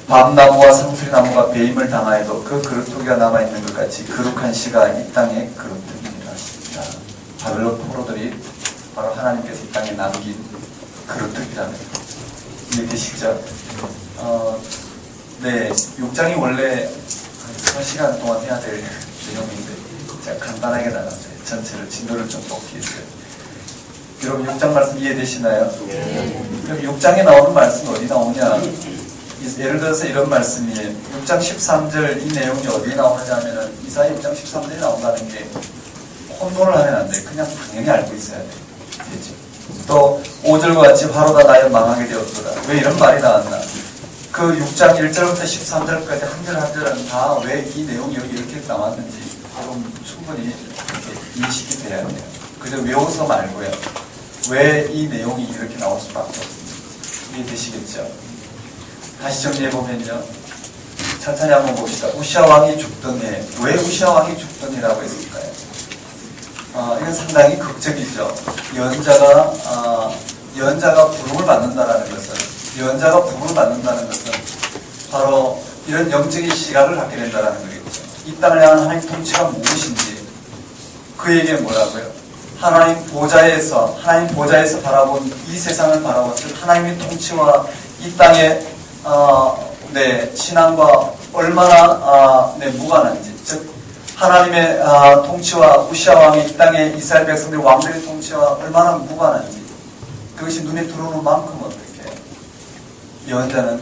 밤나무와 상수리나무가 배임을 당하여도 그 그루터기가 남아있는 것 같이 거룩한 씨가 이 땅에 그루터기니라 하십니다. 바벨론 포로들이 바로 하나님께서 이 땅에 남긴 그루터기라는 거. 이해되시죠? 6장이 원래 한 3시간 동안 해야 될 내용인데 제가 간단하게 나눴어요. 전체를 진도를 좀 뽑기 위해서요. 여러분 6장 말씀 이해되시나요? 그럼 6장에 나오는 말씀이 어디 나오냐? 예를 들어서 이런 말씀이에요. 6장 13절 이 내용이 어디에 나오느냐 하면은 이사야 6장 13절에 나온다는 게 혼돈을 하면 안 돼요. 그냥 당연히 알고 있어야 돼요. 되죠? 또 5절과 같이 화로가 나여 망하게 되었도다. 왜 이런 말이 나왔나? 그 6장 1절부터 13절까지 한 절 한 절은 다 왜 이 내용이 여기 이렇게 나왔는지 조금 충분히 인식이 돼야 돼요. 그저 외워서 말고요. 왜 이 내용이 이렇게 나올 수밖에 없습니다. 이해되시겠죠? 다시 정리해보면요. 천천히 한번 봅시다. 우시아 왕이 죽던 해, 왜 우시아 왕이 죽던 해라고 했을까요? 이건 상당히 극적이죠. 예언자가 부름을 받는다는 것은, 바로 이런 영적인 시각을 갖게 된다는 거겠죠. 이 땅을 향한 하나님 통치가 무엇인지, 그에게 뭐라고요? 하나님 보좌에서 바라본 이 세상을 바라봤을 하나님의 통치와 이 땅의 신앙과 얼마나 무관한지, 즉 하나님의 통치와 우시아 왕이 이 땅의 이스라엘 백성들 왕들의 통치와 얼마나 무관한지, 그것이 눈에 들어오는 만큼 어떻게 예언자는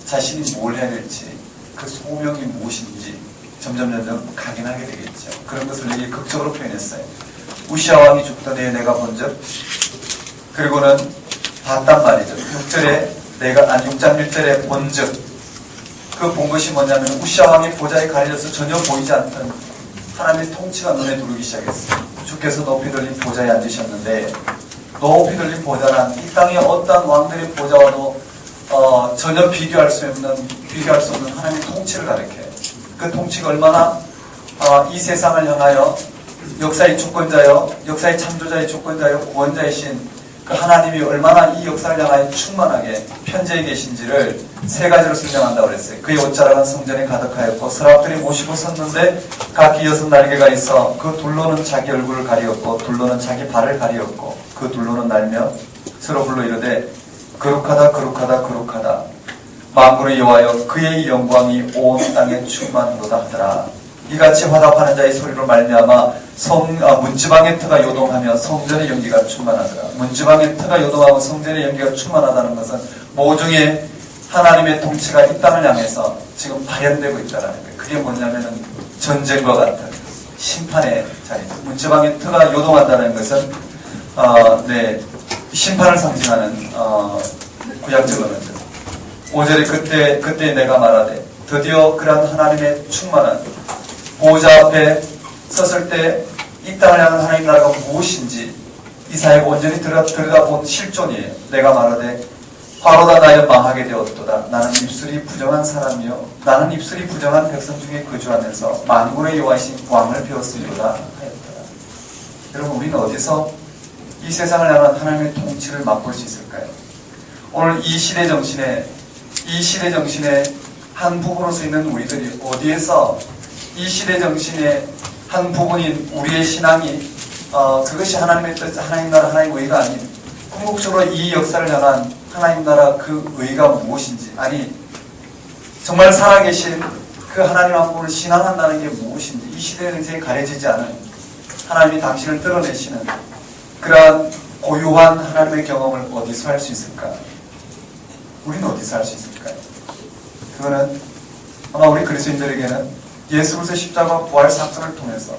자신이 뭘 해야 될지, 그 소명이 무엇인지 점점 각인하게 되겠죠. 그런 것을 여기 극적으로 표현했어요. 우시아 왕이 죽던 해에 내가 본즉, 그리고는 봤단 말이죠. 6장 1절에 본즉, 그 본 것이 뭐냐면 우시아 왕이 보좌에 가려져서 전혀 보이지 않던 하나님의 통치가 눈에 들어오기 시작했어요. 주께서 높이 들린 보좌에 앉으셨는데, 높이 들린 보좌란 이 땅의 어떤 왕들의 보좌와도 전혀 비교할 수 없는 하나님의 통치를 가리켜요. 그 통치가 얼마나 이 세상을 향하여 역사의 주권자요, 역사의 창조자의 주권자요, 구원자이신 그 하나님이 얼마나 이 역사를 향하여 충만하게 편재해 계신지를 세 가지로 설명한다고 그랬어요. 그의 옷자락은 성전에 가득하였고, 서랍들이 모시고 섰는데 각기 6 날개가 있어 그 둘로는 자기 얼굴을 가리었고 둘로는 자기 발을 가리었고 그 둘로는 날며 서로 불러 이르되 거룩하다 거룩하다 거룩하다 만군의 여호와여, 그의 영광이 온 땅에 충만하도다 하더라. 이같이 화답하는 자의 소리로 말미암아 문지방의 터가 요동하며 성전의 연기가 충만하더라. 문지방의 터가 요동하고 성전의 연기가 충만하다는 것은 모종의 하나님의 통치가 이 땅을 향해서 지금 발현되고 있다는 거예요. 그게 뭐냐면은 전쟁과 같은 심판의 자리죠. 문지방의 터가 요동한다는 것은 심판을 상징하는 구약적 언어죠. 5절에 그때 내가 말하되 드디어 그러한 하나님의 충만한 보좌 앞에 섰을 때 이 땅을 향한 하나님 나라가 무엇인지 이사야가 온전히 들여다본 실존이에요. 내가 말하되 화로다 나여 망하게 되었도다. 나는 입술이 부정한 사람이요, 나는 입술이 부정한 백성 중에 거주하면서 만군의 여호와이신 왕을 배웠으리로다 하였더라. 여러분, 우리는 어디서 이 세상을 향한 하나님의 통치를 맛볼 수 있을까요? 오늘 이 시대 정신의 한 부분으로서 있는 우리들이 어디에서 이 시대 정신의 한 부분인 우리의 신앙이 그것이 하나님의 뜻, 하나님 나라, 하나님 의가 아닌 궁극적으로 이 역사를 향한 하나님 나라 그 의가 무엇인지, 아니 정말 살아계신 그 하나님 한 분을 신앙한다는 게 무엇인지, 이 시대 정신에 가려지지 않은 하나님이 당신을 드러내시는 그러한 고유한 하나님의 경험을 어디서 할 수 있을까? 우리는 어디서 할 수 있을까요? 그거는 아마 우리 그리스도인들에게는 예수 그리스도의 십자가 부활 사건을 통해서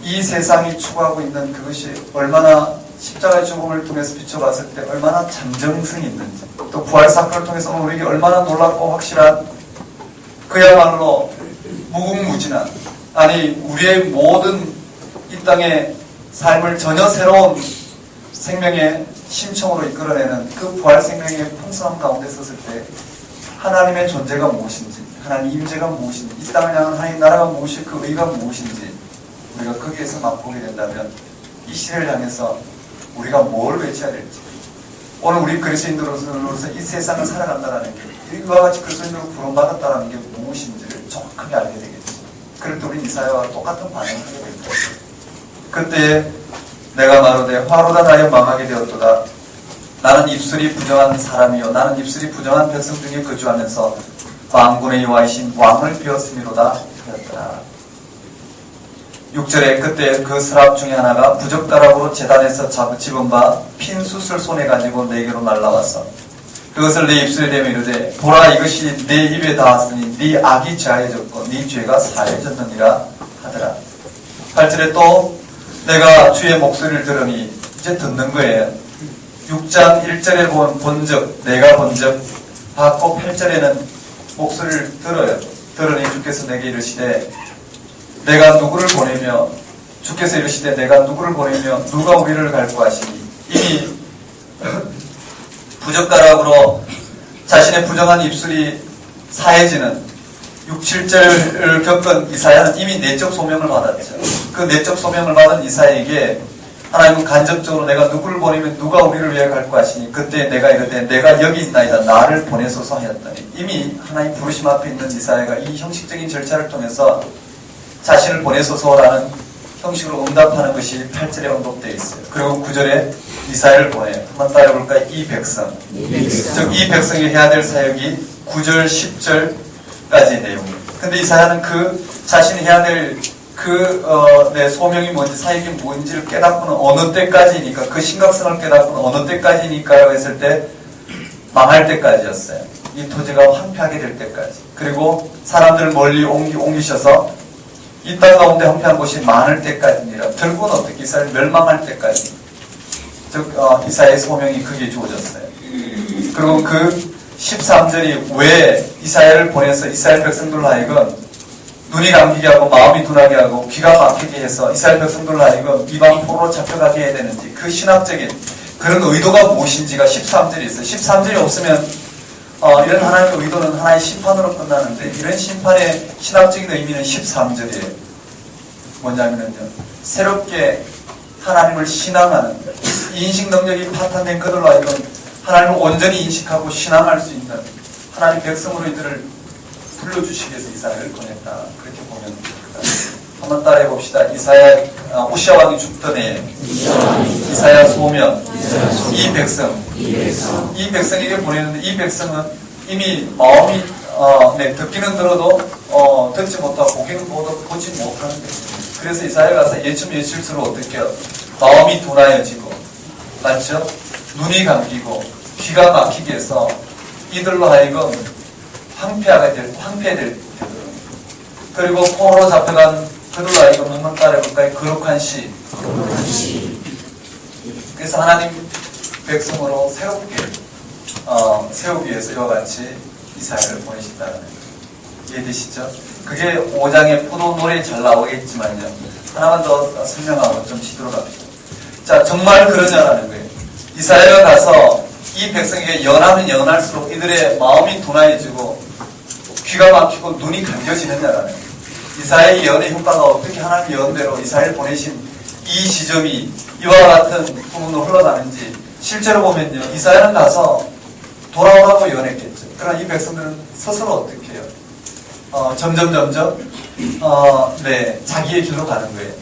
이 세상이 추구하고 있는 그것이 얼마나 십자가의 죽음을 통해서 비춰봤을 때 얼마나 잠정성이 있는지, 또 부활 사건을 통해서 우리에게 얼마나 놀랍고 확실한 그야말로 무궁무진한, 아니 우리의 모든 이 땅의 삶을 전혀 새로운 생명의 심청으로 이끌어내는 그 부활 생명의 풍성함 가운데 섰을 때 하나님의 존재가 무엇인지, 하나님 임재가 무엇인지, 이 땅을 향한 하나님 나라가 무엇이, 그 의가 무엇인지 우리가 거기에서 맛보게 된다면 이 시대를 향해서 우리가 뭘 외쳐야 될지, 오늘 우리 그리스도인으로서 이 세상을 살아간다는 게, 이와 같이 그리스도인으로 부름받았다는 게 무엇인지를 정확하게 알게 되겠지. 그럴 때 우리 이사야와 똑같은 반응을 하게 됩니다. 그때 내가 말하되 화로다 나여 망하게 되었도다. 나는 입술이 부정한 사람이요, 나는 입술이 부정한 백성 중에 거주하면서 만군의 여호와이신 왕을 배웠음이로다 하였더라. 6절에 그때 그 서랍 중에 하나가 부적다락으로 제단에서 집은 바 핀 숯을 손에 가지고 내게로 날라왔어. 그것을 내 입술에 대며 이르되 보라, 이것이 내 입에 닿았으니 네 악이 자해졌고 네 죄가 사해졌느니라 하더라. 8절에 또 내가 주의 목소리를 들으니, 이제 듣는 거예요. 6장 1절에 본즉 내가 본즉 받고 8절에는 목소리를 들어요. 들으니 주께서 내게 이르시되 내가 누구를 보내며, 주께서 이르시되 내가 누구를 보내며 누가 우리를 갈구하시니 이미 부젓가락으로 자신의 부정한 입술이 사해지는 6, 7절을 겪은 이사야는 이미 내적 소명을 받았죠. 그 내적 소명을 받은 이사야에게 하나님은 간접적으로 내가 누구를 보내면 누가 우리를 위해 갈 것이니 그때 내가 이르되 내가 여기 있나이다 나를 보내소서 하였더니 이미 하나님 부르심 앞에 있는 이사야가 이 형식적인 절차를 통해서 자신을 보내소서라는 형식으로 응답하는 것이 8절에 언급되어 있어요. 그리고 9절에 이사야를 보내요. 한번 따라해볼까요? 이 백성. 즉 이 백성이 해야 될 사역이 9절, 10절까지의 내용이에요. 근데 이사야는 그 자신이 해야 될 내 소명이 뭔지 사역이 뭔지를 깨닫고는 어느 때까지니까 그 심각성을 깨닫고는 어느 때까지니까라고 했을 때 망할 때까지였어요. 이 토지가 황폐하게 될 때까지. 그리고 사람들 멀리 옮기셔서 이 땅 가운데 황폐한 곳이 많을 때까지니라. 결국은 어떻게 이스라엘 멸망할 때까지. 즉 이사야의 소명이 그게 주어졌어요. 그리고 그 13절이 왜 이사야를 보내서 이스라엘 백성들로 하여금 눈이 감기게 하고 마음이 둔하게 하고 귀가 막히게 해서 이스라엘 백성들로 하여금 이방 포로로 잡혀가게 해야 되는지 그 신학적인 그런 의도가 무엇인지가 13절이 있어요. 13절이 없으면 이런 하나님의 의도는 하나의 심판으로 끝나는데 이런 심판의 신학적인 의미는 13절이에요. 뭐냐면요. 새롭게 하나님을 신앙하는 인식 능력이 파탄된 그들로 하여금 하나님을 온전히 인식하고 신앙할 수 있는 하나님 백성으로 이들을 불러주시기 위해서 이사야를 보냈다. 그렇게 보면 됩니다. 한번 따라해 봅시다. 우시아 왕이 죽던 해에 이사야 소명, 이 백성, 이 백성에게 보내는데 이 백성은 이미 마음이 듣기는 들어도 듣지 못하고 보기는 보지 못하는데 그래서 이사야 가서 예칠수록 어떻게 해요? 마음이 둔하여지고 맞죠? 눈이 감기고 귀가 막히게 해서 이들로 하여금 황폐될 때도 그리고 포로로 잡혀간 그들로 하여금 한번 따라해볼까요? 거룩한 시. 그래서 하나님 백성으로 새롭게 세우기 위해서 이와 같이 이사야를 보내신다는 거예요. 이해되시죠? 그게 5장의 포도 노래에 잘 나오겠지만요. 하나만 더 설명하고 좀 쉬도록 합시다. 자, 정말 그러냐라는 거예요. 이사야가 가서 이 백성에게 연하면 연할수록 이들의 마음이 둔해지고 귀가 막히고 눈이 감겨지느냐라는 거예요. 이사야의 예언의 효과가 어떻게 하나님의 예언대로 이사야를 보내신 이 지점이 이와 같은 부분으로 흘러가는지 실제로 보면요. 이사야는 가서 돌아오라고 예언했겠죠. 그러나 이 백성들은 스스로 어떻게 해요? 점점 자기의 길로 가는 거예요.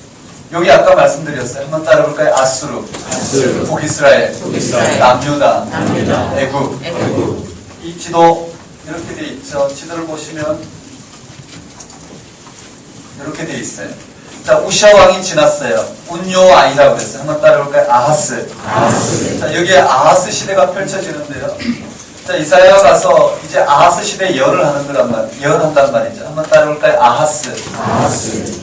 여기 아까 말씀드렸어요. 한번 따라볼까요? 아수르, 북이스라엘, 남유다, 애굽. 이 지도 이렇게 돼 있죠. 지도를 보시면 이렇게 돼 있어요. 자, 우시아 왕이 지났어요. 운요아이라고 그랬어요. 한번 따라볼까요? 아하스. 자, 여기에 아하스 시대가 펼쳐지는데요. 자, 이사야가 가서 이제 아하스 시대 예언한단 말이죠. 한번 따라볼까요? 아하스.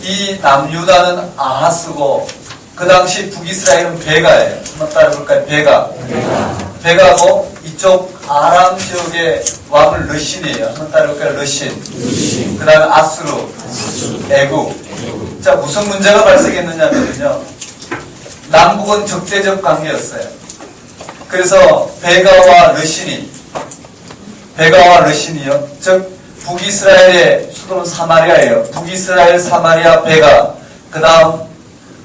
이 남유다는 아하스고 그 당시 북이스라엘은 베가예요. 한번 따라볼까요? 베가고 이쪽 아람 지역의 왕은 르신이에요. 한번 따라볼까요? 르신. 그 다음에 아수르, 애굽. 자, 무슨 문제가 발생했느냐면요. 남북은 적대적 관계였어요. 그래서 베가와 르신이요. 즉 북이스라엘의 수도는 사마리아예요. 북이스라엘, 사마리아, 베가. 그 다음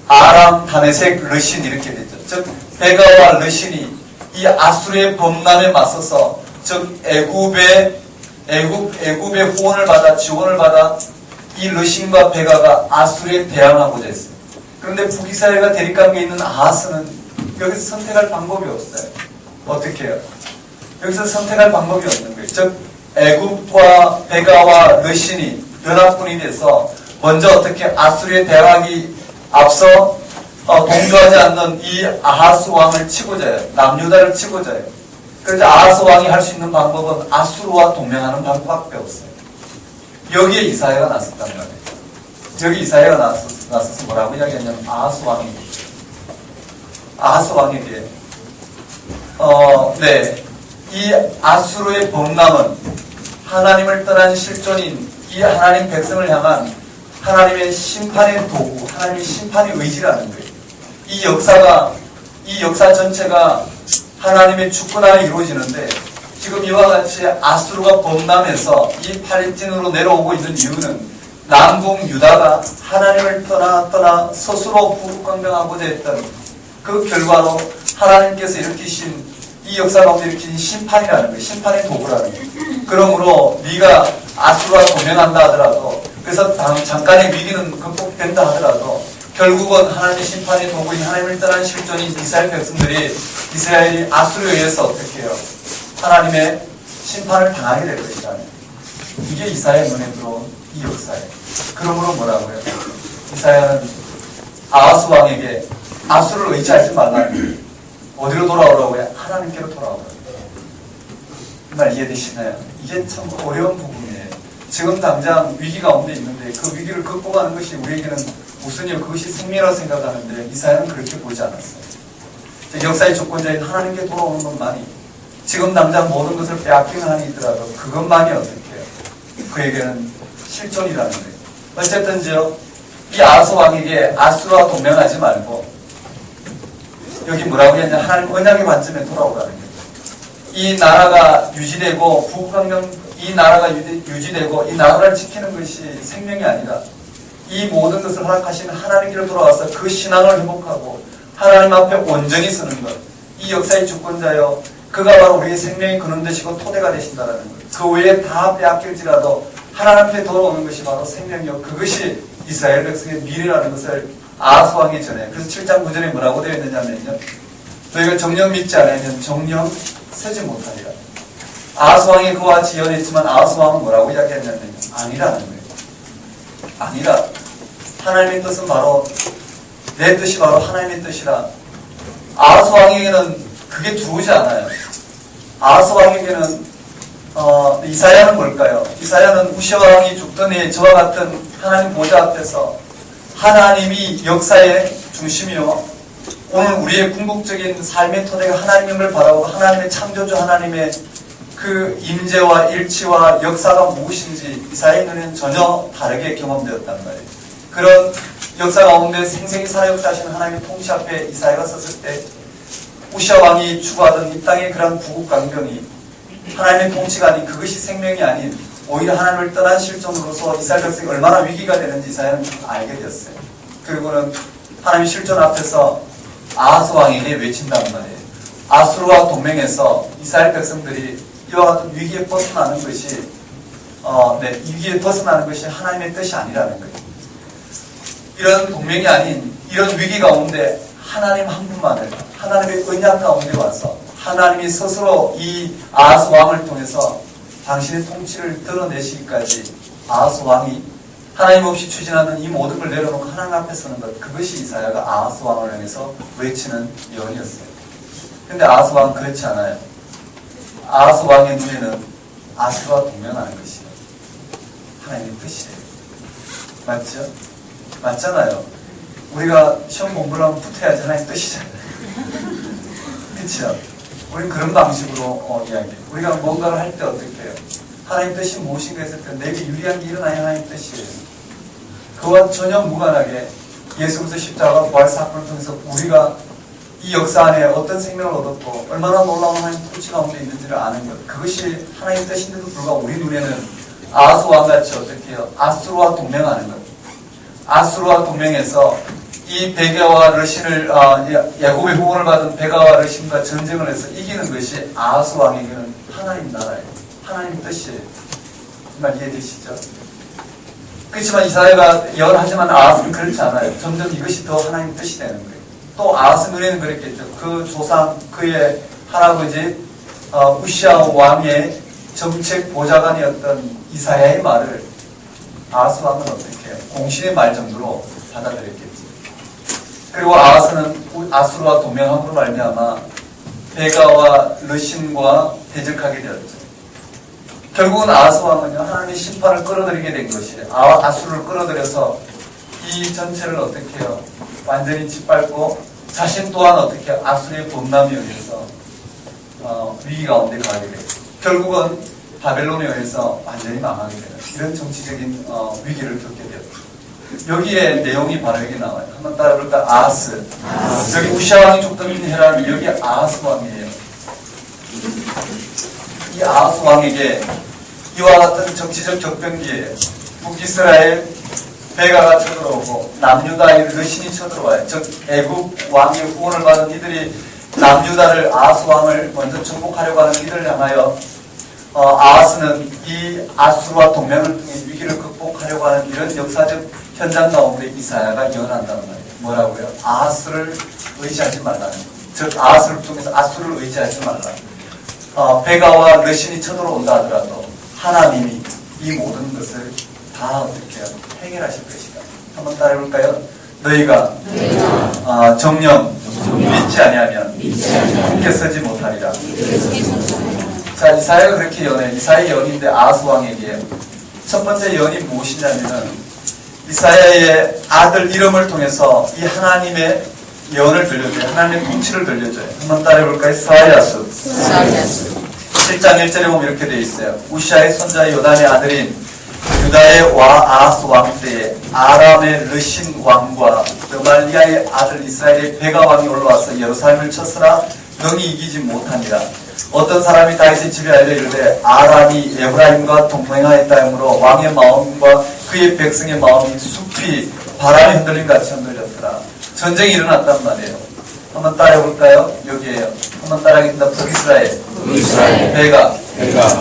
아람, 다메섹, 르신 이렇게 되죠. 즉 베가와 르신이 이 아수르의 범람에 맞서서 즉 애굽의 후원을 받아 지원을 받아 이 르신과 베가가 아수르에 대항하고자 했어요. 그런데 북이스라엘과 대립관계에 있는 아하스는 여기서 선택할 방법이 없어요. 어떻게 해요? 여기서 선택할 방법이 없는 거예요. 즉 애굽과 베가와 르신이 연합군이 돼서 먼저 어떻게 아수르에 대항하기 앞서 동조하지 않는 이 아하스 왕을 치고자 해요. 남유다를 치고자 해요. 그래서 아하스 왕이 할 수 있는 방법은 아수르와 동맹하는 방법밖에 없어요. 여기에 이사야가 나섰단 말이에요. 여기 이사야가 나서서 뭐라고 이야기했냐면 아하스 왕에게 이 아수르의 범람은 하나님을 떠난 실존인 이 하나님 백성을 향한 하나님의 심판의 도구, 하나님의 심판의 의지라는 거예요. 이 역사가 이 역사 전체가 하나님의 주권 안에 이루어지는데 지금 이와 같이 아수르가 범람해서 이 팔레스틴으로 내려오고 있는 이유는 남북 유다가 하나님을 떠나 스스로 부국강병하고자 했던 그 결과로 하나님께서 일으키신 이 역사 가운데 일으키신 심판이라는 거예요. 심판의 도구라는 거예요. 그러므로 네가 아수르와 동맹한다 하더라도 그래서 잠깐의 위기는 극복된다 하더라도 결국은 하나님의 심판의 도구인 하나님을 떠난 실존인 이스라엘 백성들이 이스라엘이 아수르에 의해서 어떻게 해요? 하나님의 심판을 당하게 될 것이다. 이게 이사야의 눈에 들어온 이 역사예요. 그러므로 뭐라고요? 이사야는 아하스 왕에게 아수르를 의지하지 말라는 거예요. 어디로 돌아오라고요? 하나님께로 돌아오라고요. 이 말 이해되시나요? 이게 참 어려운 부분이에요. 지금 당장 위기 가운데 있는데 그 위기를 극복하는 것이 우리에게는 우선이요. 그것이 승리라고 생각하는데 이사야는 그렇게 보지 않았어요. 역사의 주권자인 하나님께 돌아오는 것만이 지금 당장 모든 것을 빼앗기는 한이 있더라도 그것만이 어떻게 해요? 그에게는 실존이라는 거예요. 어쨌든지요. 이 아하스 왕에게 아수르와 동맹하지 말고 여기 뭐라고 했냐? 하나님 언약의 관점에 돌아오라는 거예요. 이 나라가 유지되고 부강경 이 나라가 유지되고 이 나라를 지키는 것이 생명이 아니라 이 모든 것을 허락하시는 하나님께로 돌아와서 그 신앙을 회복하고 하나님 앞에 온전히 서는 것. 이 역사의 주권자여 그가 바로 우리의 생명이 근원 되시고 토대가 되신다라는 것. 그 외에 다 빼앗길지라도 하나님 앞에 돌아오는 것이 바로 생명이요. 그것이 이스라엘 백성의 미래라는 것을 아하스 왕이 전해. 그래서 7장 9절에 뭐라고 되어 있느냐면요. 너희가 정령 믿지 않으면 정령 서지 못하리라. 아하스 왕이 그와 같이 예언했지만 아하스 왕은 뭐라고 이야기했냐면 아니라는 거예요. 아니라. 하나님의 뜻은 바로 내 뜻이 바로 하나님의 뜻이라. 아하스 왕에게는 그게 들어오지 않아요. 아하스 왕에게는 이사야는 뭘까요? 이사야는 우시아 왕이 죽던 해에 저와 같은 하나님 보좌 앞에서 하나님이 역사의 중심이요. 오늘 우리의 궁극적인 삶의 토대가 하나님을 바라고 하나님의 창조주 하나님의 그 임재와 일치와 역사가 무엇인지 이사야의 눈에는 전혀 다르게 경험되었단 말이에요. 그런 역사 가운데 생생히 살아 역사하시는 하나님의 통치 앞에 이사야가 섰을 때 우시아 왕이 추구하던 이 땅의 그런 부국강병이 하나님의 통치가 아닌 그것이 생명이 아닌 오히려 하나님을 떠난 실존으로서 이스라엘 백성이 얼마나 위기가 되는지 이사야는 알게 되었어요. 그리고는 하나님의 실존 앞에서 아하스 왕에게 외친단 말이에요. 아수르와 동맹해서 이스라엘 백성들이 이와 같은 위기에 벗어나는 것이 위기에 벗어나는 것이 하나님의 뜻이 아니라는 거예요. 이런 동맹이 아닌 이런 위기 가운데 하나님 한 분만을 하나님의 언약 가운데 와서 하나님이 스스로 이 아하스 왕을 통해서 당신의 통치를 드러내시기까지 아하스 왕이 하나님 없이 추진하는 이 모든 걸 내려놓고 하나님 앞에 서는 것, 그것이 이사야가 아하스 왕을 향해서 외치는 예언이었어요. 근데 아하스 왕은 그렇지 않아요. 아하스 왕의 눈에는 아수르와 동맹하는 것이에요. 하나님의 뜻이에요. 맞죠? 맞잖아요. 우리가 시험 공부를 하면 붙어야지 하나님의 뜻이잖아요. 그렇죠? 우리는 그런 방식으로 이야기해요. 우리가 뭔가를 할 때 어떻게 해요? 하나님 뜻이 무엇인가 했을 때 내게 유리한 게 일어나야 하나님 뜻이에요. 그와 전혀 무관하게 예수 그리스도 십자가 부활 사건을 통해서 우리가 이 역사 안에 어떤 생명을 얻었고 얼마나 놀라운 하나님 통치 가운데 있는지를 아는 것, 그것이 하나님 뜻인데도 불구하고 우리 눈에는 아하스 왕같이 어떻게 해요? 아수르와 동맹하는 것. 아수르와 동맹해서 이 베가와 르신을 야곱의 후원을 받은 베가와 르신과 전쟁을 해서 이기는 것이 아하스 왕에게는 하나님 나라예요. 하나님 뜻이에요. 정말 이해되시죠? 그렇지만 이사야가 예언하지만 아하스는 그렇지 않아요. 점점 이것이 더 하나님 뜻이 되는 거예요. 또 아하스 눈에는 그랬겠죠. 그 조상, 그의 할아버지 우시아 왕의 정책 보좌관이었던 이사야의 말을 아하스 왕은 어떻게 해요? 공신의 말 정도로 받아들였겠죠. 그리고 아하스는 아수르와 동맹함으로 말미암아 베가와 르신과 대적하게 되었죠. 결국은 아하스 왕은요, 하나님의 심판을 끌어들이게 된 것이에요. 아수르를 끌어들여서 이 전체를 어떻게 해요? 완전히 짓밟고 자신 또한 어떻게 해요? 아수르의 범람에 의해서 위기 가운데 가게 돼요. 결국은 바벨론에 의해서 완전히 망하게 되는 이런 정치적인 위기를 겪게 되었죠. 여기에 내용이 바로 여기 나와요. 한번 따라볼까? 아하스. 여기 우시아 왕이 죽던 해라면 여기 아하스 왕이에요. 이 아하스 왕에게 이와 같은 정치적 격변기에 북이스라엘 베가가 쳐들어오고 남유다의 르신이 쳐들어와요. 즉 애굽 왕의 후원을 받은 이들이 남유다를 아하스 왕을 먼저 정복하려고 하는 이들을 향하여 아하스는 이 아수르와 동맹을 통해 위기를 극복하려고 하는 이런 역사적 현장 가운데 이사야가 예언한다는 말이에요. 뭐라고요? 아하스를 의지하지 말라는 거예요. 즉 아하스를 통해서 아수르를 의지하지 말라. 베가와 르신이 쳐들어온다 하더라도 하나님이 이 모든 것을 다 어떻게 해결하실 것이다. 한번 따라해볼까요? 너희가 정령 믿지 아니하면 굳게 서지 못하리라. 자, 이사야가 그렇게 예언해. 이사야의 예언인데 아하스 왕에게 첫 번째 예언이 무엇이냐면은 이사야의 아들 이름을 통해서 이 하나님의 예언을 들려줘요. 하나님의 통치를 들려줘요. 한번 따라해볼까요? 스알야수 7장 1절에 보면 이렇게 되어 있어요. 우시아의 손자 요담의 아들인 유다의 아하스 왕 때에 아람의 르신 왕과 드말리아의 아들 이스라엘의 베가 왕이 올라와서 예루살렘을 쳤으나 능히 이기지 못하니라. 어떤 사람이 다윗의 집에 알려 이르되 아람이 에브라임과 동맹하였다 하므로 왕의 마음과 그의 백성의 마음이 숲이 바람에 흔들림 같이 흔들렸더라. 전쟁이 일어났단 말이에요. 한번 따라해볼까요? 여기에요. 한번 따라하겠습니다. 북이스라엘 베가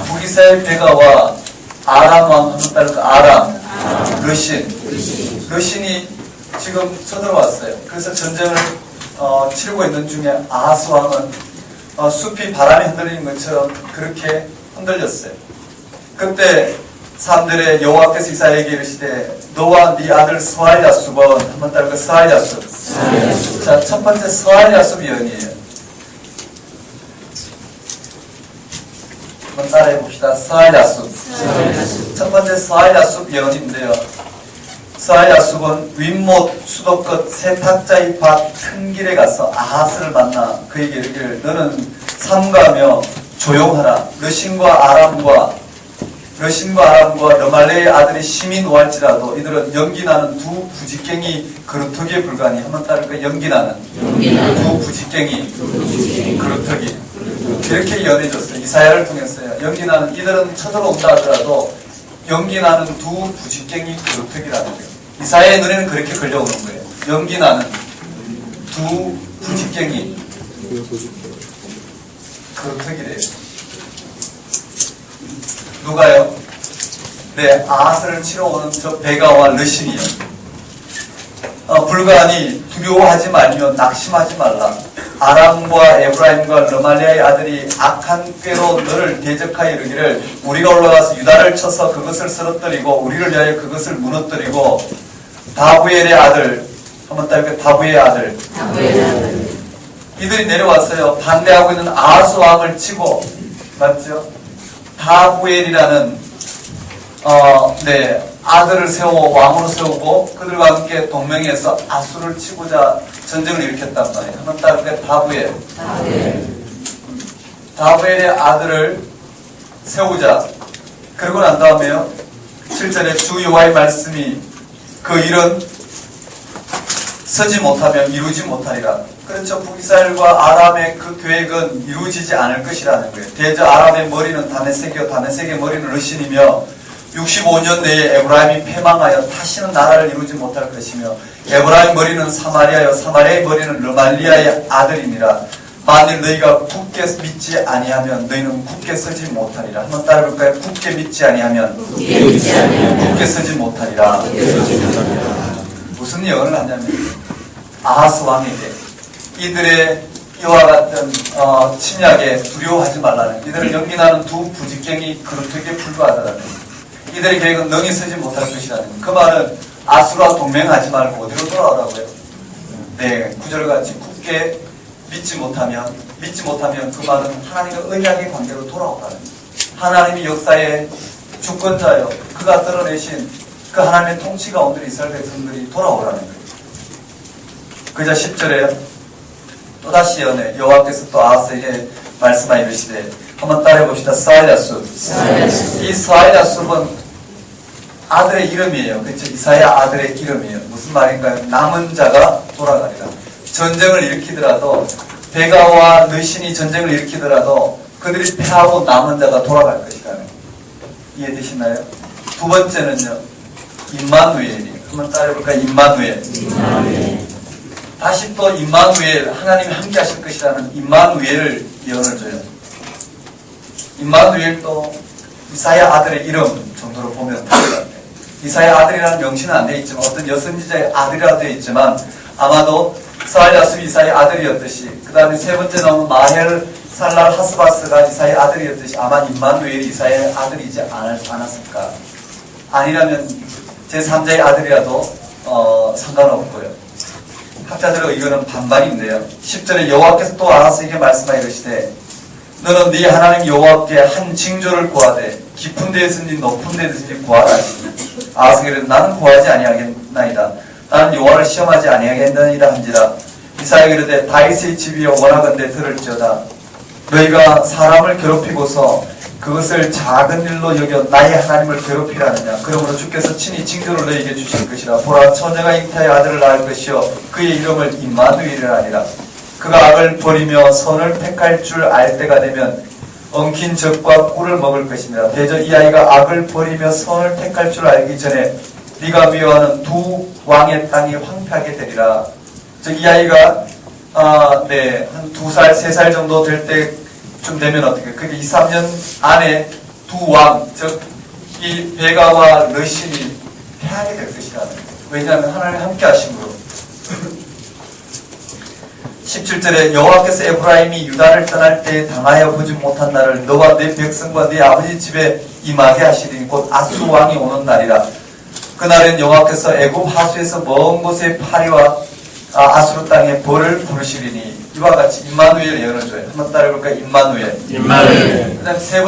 북이스라엘 베가와 아람 왕 한번 따라할까? 아람 르신이 지금 쳐들어왔어요. 그래서 전쟁을 치르고 있는 중에 아하스 왕은 숲이 바람에 흔들리는 것처럼 그렇게 흔들렸어요. 그때 사람들의 여호와께서 이사야에게 이르시되 너와 네 아들 스알야숲은 한번 따라할까? 스알야숲. 자, 첫 번째 스알야숲 예언이에요. 한번 따라해 봅시다. 스알야숲. 첫 번째 스알야숲 예언인데요. 스알야숲은 윗못 수도끝 세탁자의 밭 큰 길에 가서 아하스를 만나 그에게 이르기를 너는 삼가며 조용하라. 르신과 아람과 르말레의 아들이 심히 노할지라도 이들은 연기나는 두 부직갱이 그루터기에 불과하니. 한번 따를까? 연기나는 두 부직갱이 그루터기. 이렇게 예언해줬어요. 이사야를 통했어요. 연기나는 이들은 쳐들어온다 하더라도 연기나는 두 부직갱이 그루터기라는 거예요. 이사야의 눈에는 그렇게 걸려오는 거예요. 연기나는 두 부직갱이 그루터기래요. 누가요? 네, 아하스를 치러 오는 저 베가와 르신이요. 불가하니 두려워하지 말며 낙심하지 말라. 아람과 에브라임과 르말리아의 아들이 악한 꾀로 너를 대적하여 이르기를 우리가 올라가서 유다를 쳐서 그것을 쓰러뜨리고 우리를 위하여 그것을 무너뜨리고 다부엘의 아들 한번 따르게 다부엘의 아들 이들이 내려왔어요. 반대하고 있는 아하스 왕을 치고 맞죠? 다부엘이라는 아들을 세워 왕으로 세우고 그들과 함께 동맹해서 아수를 치고자 전쟁을 일으켰단 말이에요. 한번 따르게 다부엘의 아들을 세우자. 그러고 난 다음에요. 7절에 주 여호와의 말씀이 그 일은 서지 못하면 이루지 못하리라. 그렇죠. 북이스라엘과 아람의 그 계획은 이루어지지 않을 것이라는 거예요. 대저 아람의 머리는 다메섹이요 다메섹의 머리는 르신이며 65년 내에 에브라임이 패망하여 다시는 나라를 이루지 못할 것이며 에브라임 머리는 사마리아요 사마리아의 머리는 르말리아의 아들이니라. 만일 너희가 굳게 믿지 아니하면 너희는 굳게 서지 못하리라. 한번 따라볼까요? 굳게 믿지 아니하면 굳게 서지 못하리라. 무슨 예언을 하냐면 아하스 왕에게 이들의 이와 같은 침략에 두려워하지 말라는, 이들을 연기나는 두 부직갱이 그루터기에 불과하다는, 이들의 계획은 능히 서지 못할 것이라는. 그 말은 아수르와 동맹하지 말고 어디로 돌아오라고요? 네, 구절같이 굳게 믿지 못하면 그 말은 하나님과 언약의 관계로 돌아오라는. 하나님이 역사의 주권자요, 그가 드러내신 그 하나님의 통치 가운데 이스라엘 백성들이 돌아오라는 거예요. 그자 10절에 또다시 예언해 여호와께서 또 아하스에게 말씀하여 이르시되, 한번 따라해 봅시다. 스알야숲. 이 스알야숲은 아들의 이름이에요. 그렇죠? 이사야 아들의 이름이에요. 무슨 말인가요? 남은 자가 돌아가리라. 전쟁을 일으키더라도 베가와 느신이 전쟁을 일으키더라도 그들이 패하고 남은 자가 돌아갈 것이라는 이해되시나요? 두 번째는요. 임마누엘이에요. 한번 따라해볼까요? 임마누엘. 다시 또 임마누엘, 하나님이 함께 하실 것이라는 임마누엘을 예언을 줘요. 임마누엘도 이사야 아들의 이름 정도로 보면 될 것 같아요. 이사야 아들이라는 명시는 안 되어 있지만 어떤 여선지자의 아들이라 되어 있지만 아마도 스알야스비 이사의 아들이었듯이 그 다음에 세 번째 나오는 마헬 살랄 하스바스가 이사의 아들이었듯이 아마 임마누엘이 이사의 아들이지 않았을까. 아니라면 제3자의 아들이라도 상관없고요. 학자들의 의견은 반반인데요. 10절에 여호와께서 또 아하스에게 말씀하여 이르시되 너는 네 하나님 여호와께 한 징조를 구하되 깊은 데에서든지 높은 데에서든지 구하라 하시니 아하스가 이르되 나는 구하지 아니하겠나이다. 나는 여호와를 시험하지 아니하겠나이다 한지라. 이사야가 이르되 다윗의 집이여 원하건대 들을지어다. 너희가 사람을 괴롭히고서 그것을 작은 일로 여겨 나의 하나님을 괴롭히라느냐. 그러므로 주께서 친히 징조를 너희에게 주실 것이라. 보라 처녀가 잉타의 아들을 낳을 것이요 그의 이름을 임마누엘이라 하니라. 그가 악을 버리며 선을 택할 줄 알 때가 되면 엉킨 젖과 꿀을 먹을 것입니다. 대저 이 아이가 악을 버리며 선을 택할 줄 알기 전에 네가 미워하는 두 왕의 땅이 황폐하게 되리라. 즉 이 아이가 한 2살, 3살 정도 될 때쯤 되면 어떻게? 그게 2, 3년 안에 두 왕, 즉 이 베가와 르신이 패하게 될 것이라는 거예요. 왜냐하면 하나님 함께 하심으로. 17절에 여호와께서 에브라임이 유다를 떠날 때 당하여 보지 못한 날을 너와 네 백성과 네 아버지 집에 임하게 하시리니 곧 아수르 왕이 오는 날이라. 그날은 여호와께서 애굽 하수에서 먼 곳의 파리와 아수르 땅에 벌을 부르시리니. 이와 같이 임마누엘 예언을 줘요. 한번 따라해볼까요? 임마누엘. 그 다음 세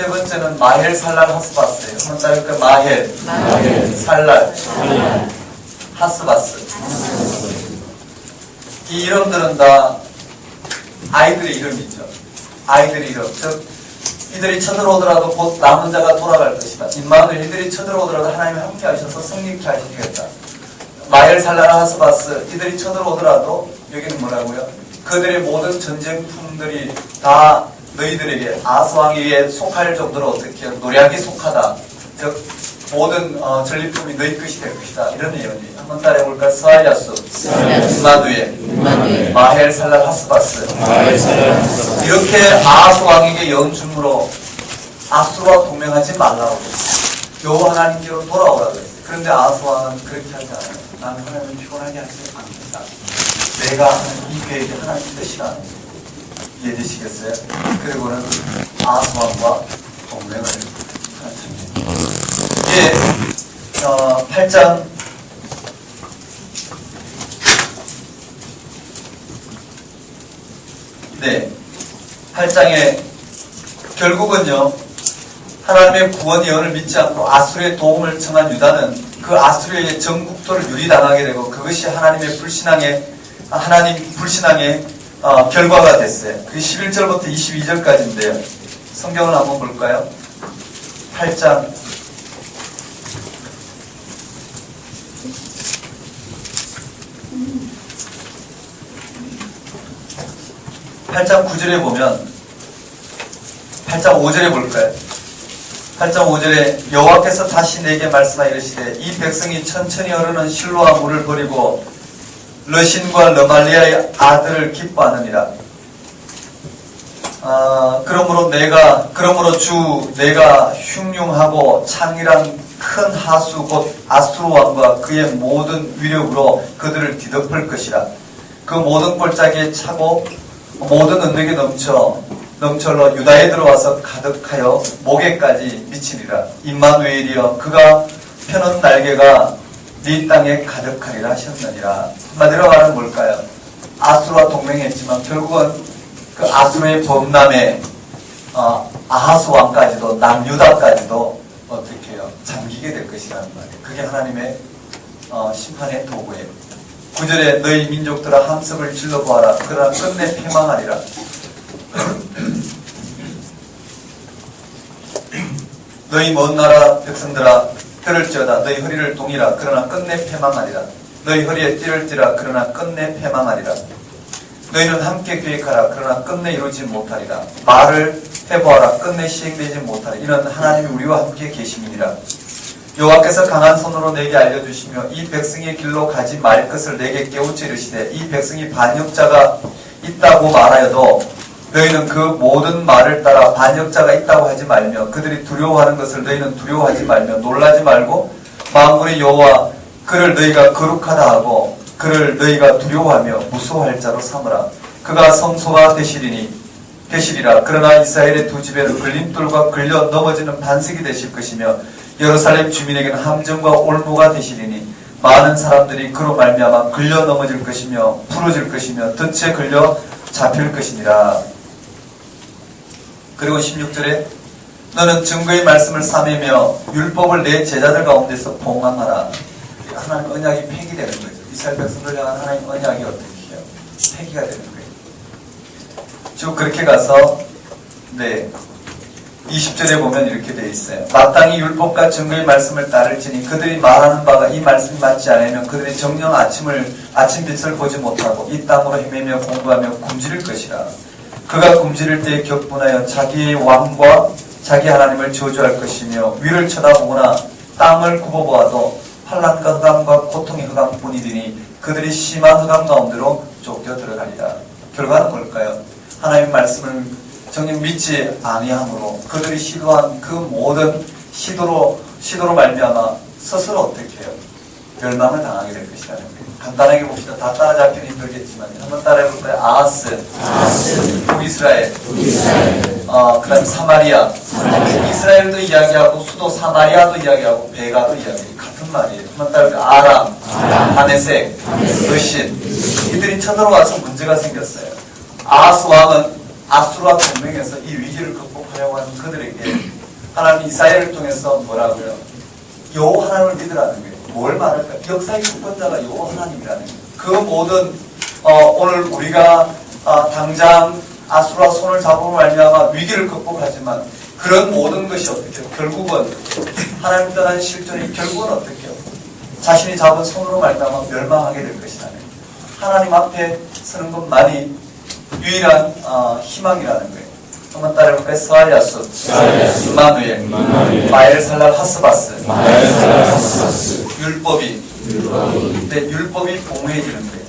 번째는 마헬 살랄 하스바스예요. 한번 따라해볼까요? 마헬 살랄 하스바스. 이 이름들은 다 아이들의 이름이죠. 아이들의 이름. 즉 이들이 쳐들어오더라도 곧 남은 자가 돌아갈 것이다. 임마누엘, 이들이 쳐들어오더라도 하나님이 함께 하셔서 승리케 하시겠다. 마헬 살라라 하스바스, 이들이 쳐들어오더라도 여기는 뭐라고요? 그들의 모든 전쟁품들이 다 너희들에게 아스왕에 의해 속할 정도로 어떻게 해요? 노략이 속하다. 즉 모든 전리품이 너희 것이 될 것이다. 이런 예언이. 한번 따라해볼까? 스알야수, 임마누엘, 마헬 살랄 하스바스. 이렇게 아하스 왕에게 예언 주므로 아수르와 동맹하지 말라고 여호와 하나님께로 돌아오라고 했어요. 그런데 아하스 왕은 그렇게 하지 않아요. 나는 하나님을 피곤하게 하지 않겠다. 내가 하는 이 계획이 하나님 뜻이라는 거예요. 이해되시겠어요? 그리고는 아하스 왕과 동맹을 하십니다. 이게 8장 네, 8장에 결국은요 하나님의 구원 예언을 믿지 않고 아수르의 도움을 청한 유다는 그 아수르의 전국토를 유리당하게 되고 그것이 하나님의 하나님 불신앙의 결과가 됐어요. 그게 11절부터 22절까지인데요. 성경을 한번 볼까요? 8장 8장 9절에 보면 8장 5절에 볼까요? 8장 5절에 여호와께서 다시 내게 말씀하여 이르시되 이 백성이 천천히 흐르는 실로아 물을 버리고 르신과 르말리아의 아들을 기뻐하느니라. 그러므로 주 내가 흉흉하고 창이란 큰 하수 곧 아수르 왕과 그의 모든 위력으로 그들을 뒤덮을 것이라. 그 모든 골짜기에 차고 모든 언덕에 넘쳐로 유다에 들어와서 가득하여 목에까지 미치리라. 임마누엘이여 그가 펴는 날개가 네 땅에 가득하리라 하셨느니라. 한마디로 말하면 뭘까요? 아수르와 동맹했지만 결국은 그 아수르의 범람에 아하스 왕까지도 남유다까지도 어떻게 해요? 잠기게 될 것이라는 말이에요. 그게 하나님의 심판의 도구예요. 9절에 너희 민족들아 함성을 질러보아라. 그러나 끝내 패망하리라. 너희 먼 나라 백성들아 들을지어다. 너희 허리를 동이라. 그러나 끝내 패망하리라. 너희 허리에 띠를 띠라. 그러나 끝내 패망하리라. 너희는 함께 계획하라. 그러나 끝내 이루지 못하리라. 말을 해보아라. 끝내 시행되지 못하리라. 이는 하나님이 우리와 함께 계심이니라. 여호와께서 강한 손으로 내게 알려주시며 이 백성의 길로 가지 말 것을 내게 깨우쳐 이르시되 이 백성이 반역자가 있다고 말하여도 너희는 그 모든 말을 따라 반역자가 있다고 하지 말며 그들이 두려워하는 것을 너희는 두려워하지 말며 놀라지 말고 만군의 여호와 그를 너희가 거룩하다 하고 그를 너희가 두려워하며 무서워할 자로 삼으라. 그가 성소가 되시리라. 그러나 이스라엘의 두 집에는 걸림돌과 걸려 넘어지는 반석이 되실 것이며 예루살렘 주민에게는 함정과 올무가 되시리니 많은 사람들이 그로 말미암아 걸려 넘어질 것이며 부러질 것이며 덫에 걸려 잡힐 것이니라. 그리고 16절에 너는 증거의 말씀을 삼으며 율법을 내 제자들 가운데서 봉황하라. 하나님 언약이 폐기되는 거죠. 이스라엘 백성들 향한 하나님 언약이 어떻게 해요? 폐기가 되는 거예요. 쭉 그렇게 가서 20절에 보면 이렇게 되어 있어요. 마땅히 율법과 증거의 말씀을 따를지니 그들이 말하는 바가 이 말씀이 맞지 않으면 그들이 정녕 아침빛을 보지 못하고 이 땅으로 헤매며 공부하며 굶주릴 것이라. 그가 굶주릴 때에 격분하여 자기의 왕과 자기 하나님을 저주할 것이며 위를 쳐다보거나 땅을 굽어보아도 환난과 흑암과 고통의 흑암뿐이니 그들이 심한 흑암 가운데로 쫓겨 들어가리라. 결과는 뭘까요? 하나님의 말씀을 정녕 믿지 아니함으로 그들이 시도한 그 모든 시도로 말미암아 스스로 어떻게 해요? 멸망을 당하게 될 것이라는 거예요. 간단하게 봅시다. 다 따라잡기는 힘들겠지만 한번 따라해볼까요? 아하스, 북이스라엘, 그 다음에 사마리아. 이스라엘도 이야기하고 수도 사마리아도 이야기하고 베가도 이야기해요. 같은 말이에요. 한번 따라해볼까요? 아람, 다네섹, 여신. 이들이 쳐들어와서 문제가 생겼어요. 아하스 왕은 아수르와 동맹해서 이 위기를 극복하려고 하는 그들에게 하나님 이사야를 통해서 뭐라고요? 여호와 하나님을 믿으라는 거예요. 뭘 말할까요? 역사의 주권자가 여호와 하나님이라는 거예요. 그 모든 오늘 우리가 당장 아수르와 손을 잡으면 말미암아 위기를 극복하지만 그런 모든 것이 어떻게 해요? 결국은 하나님 떠난 실존이 결국은 어떻게 해요? 자신이 잡은 손으로 말미암아 멸망하게 될 것이라는 거예요. 하나님 앞에 서는 것만이 유일한 희망이라는 거예요. 한번 따라해볼까요? 스알야수, 임마누엘, 마엘살랄 하스바스, 율법이 공회해지는 거예요.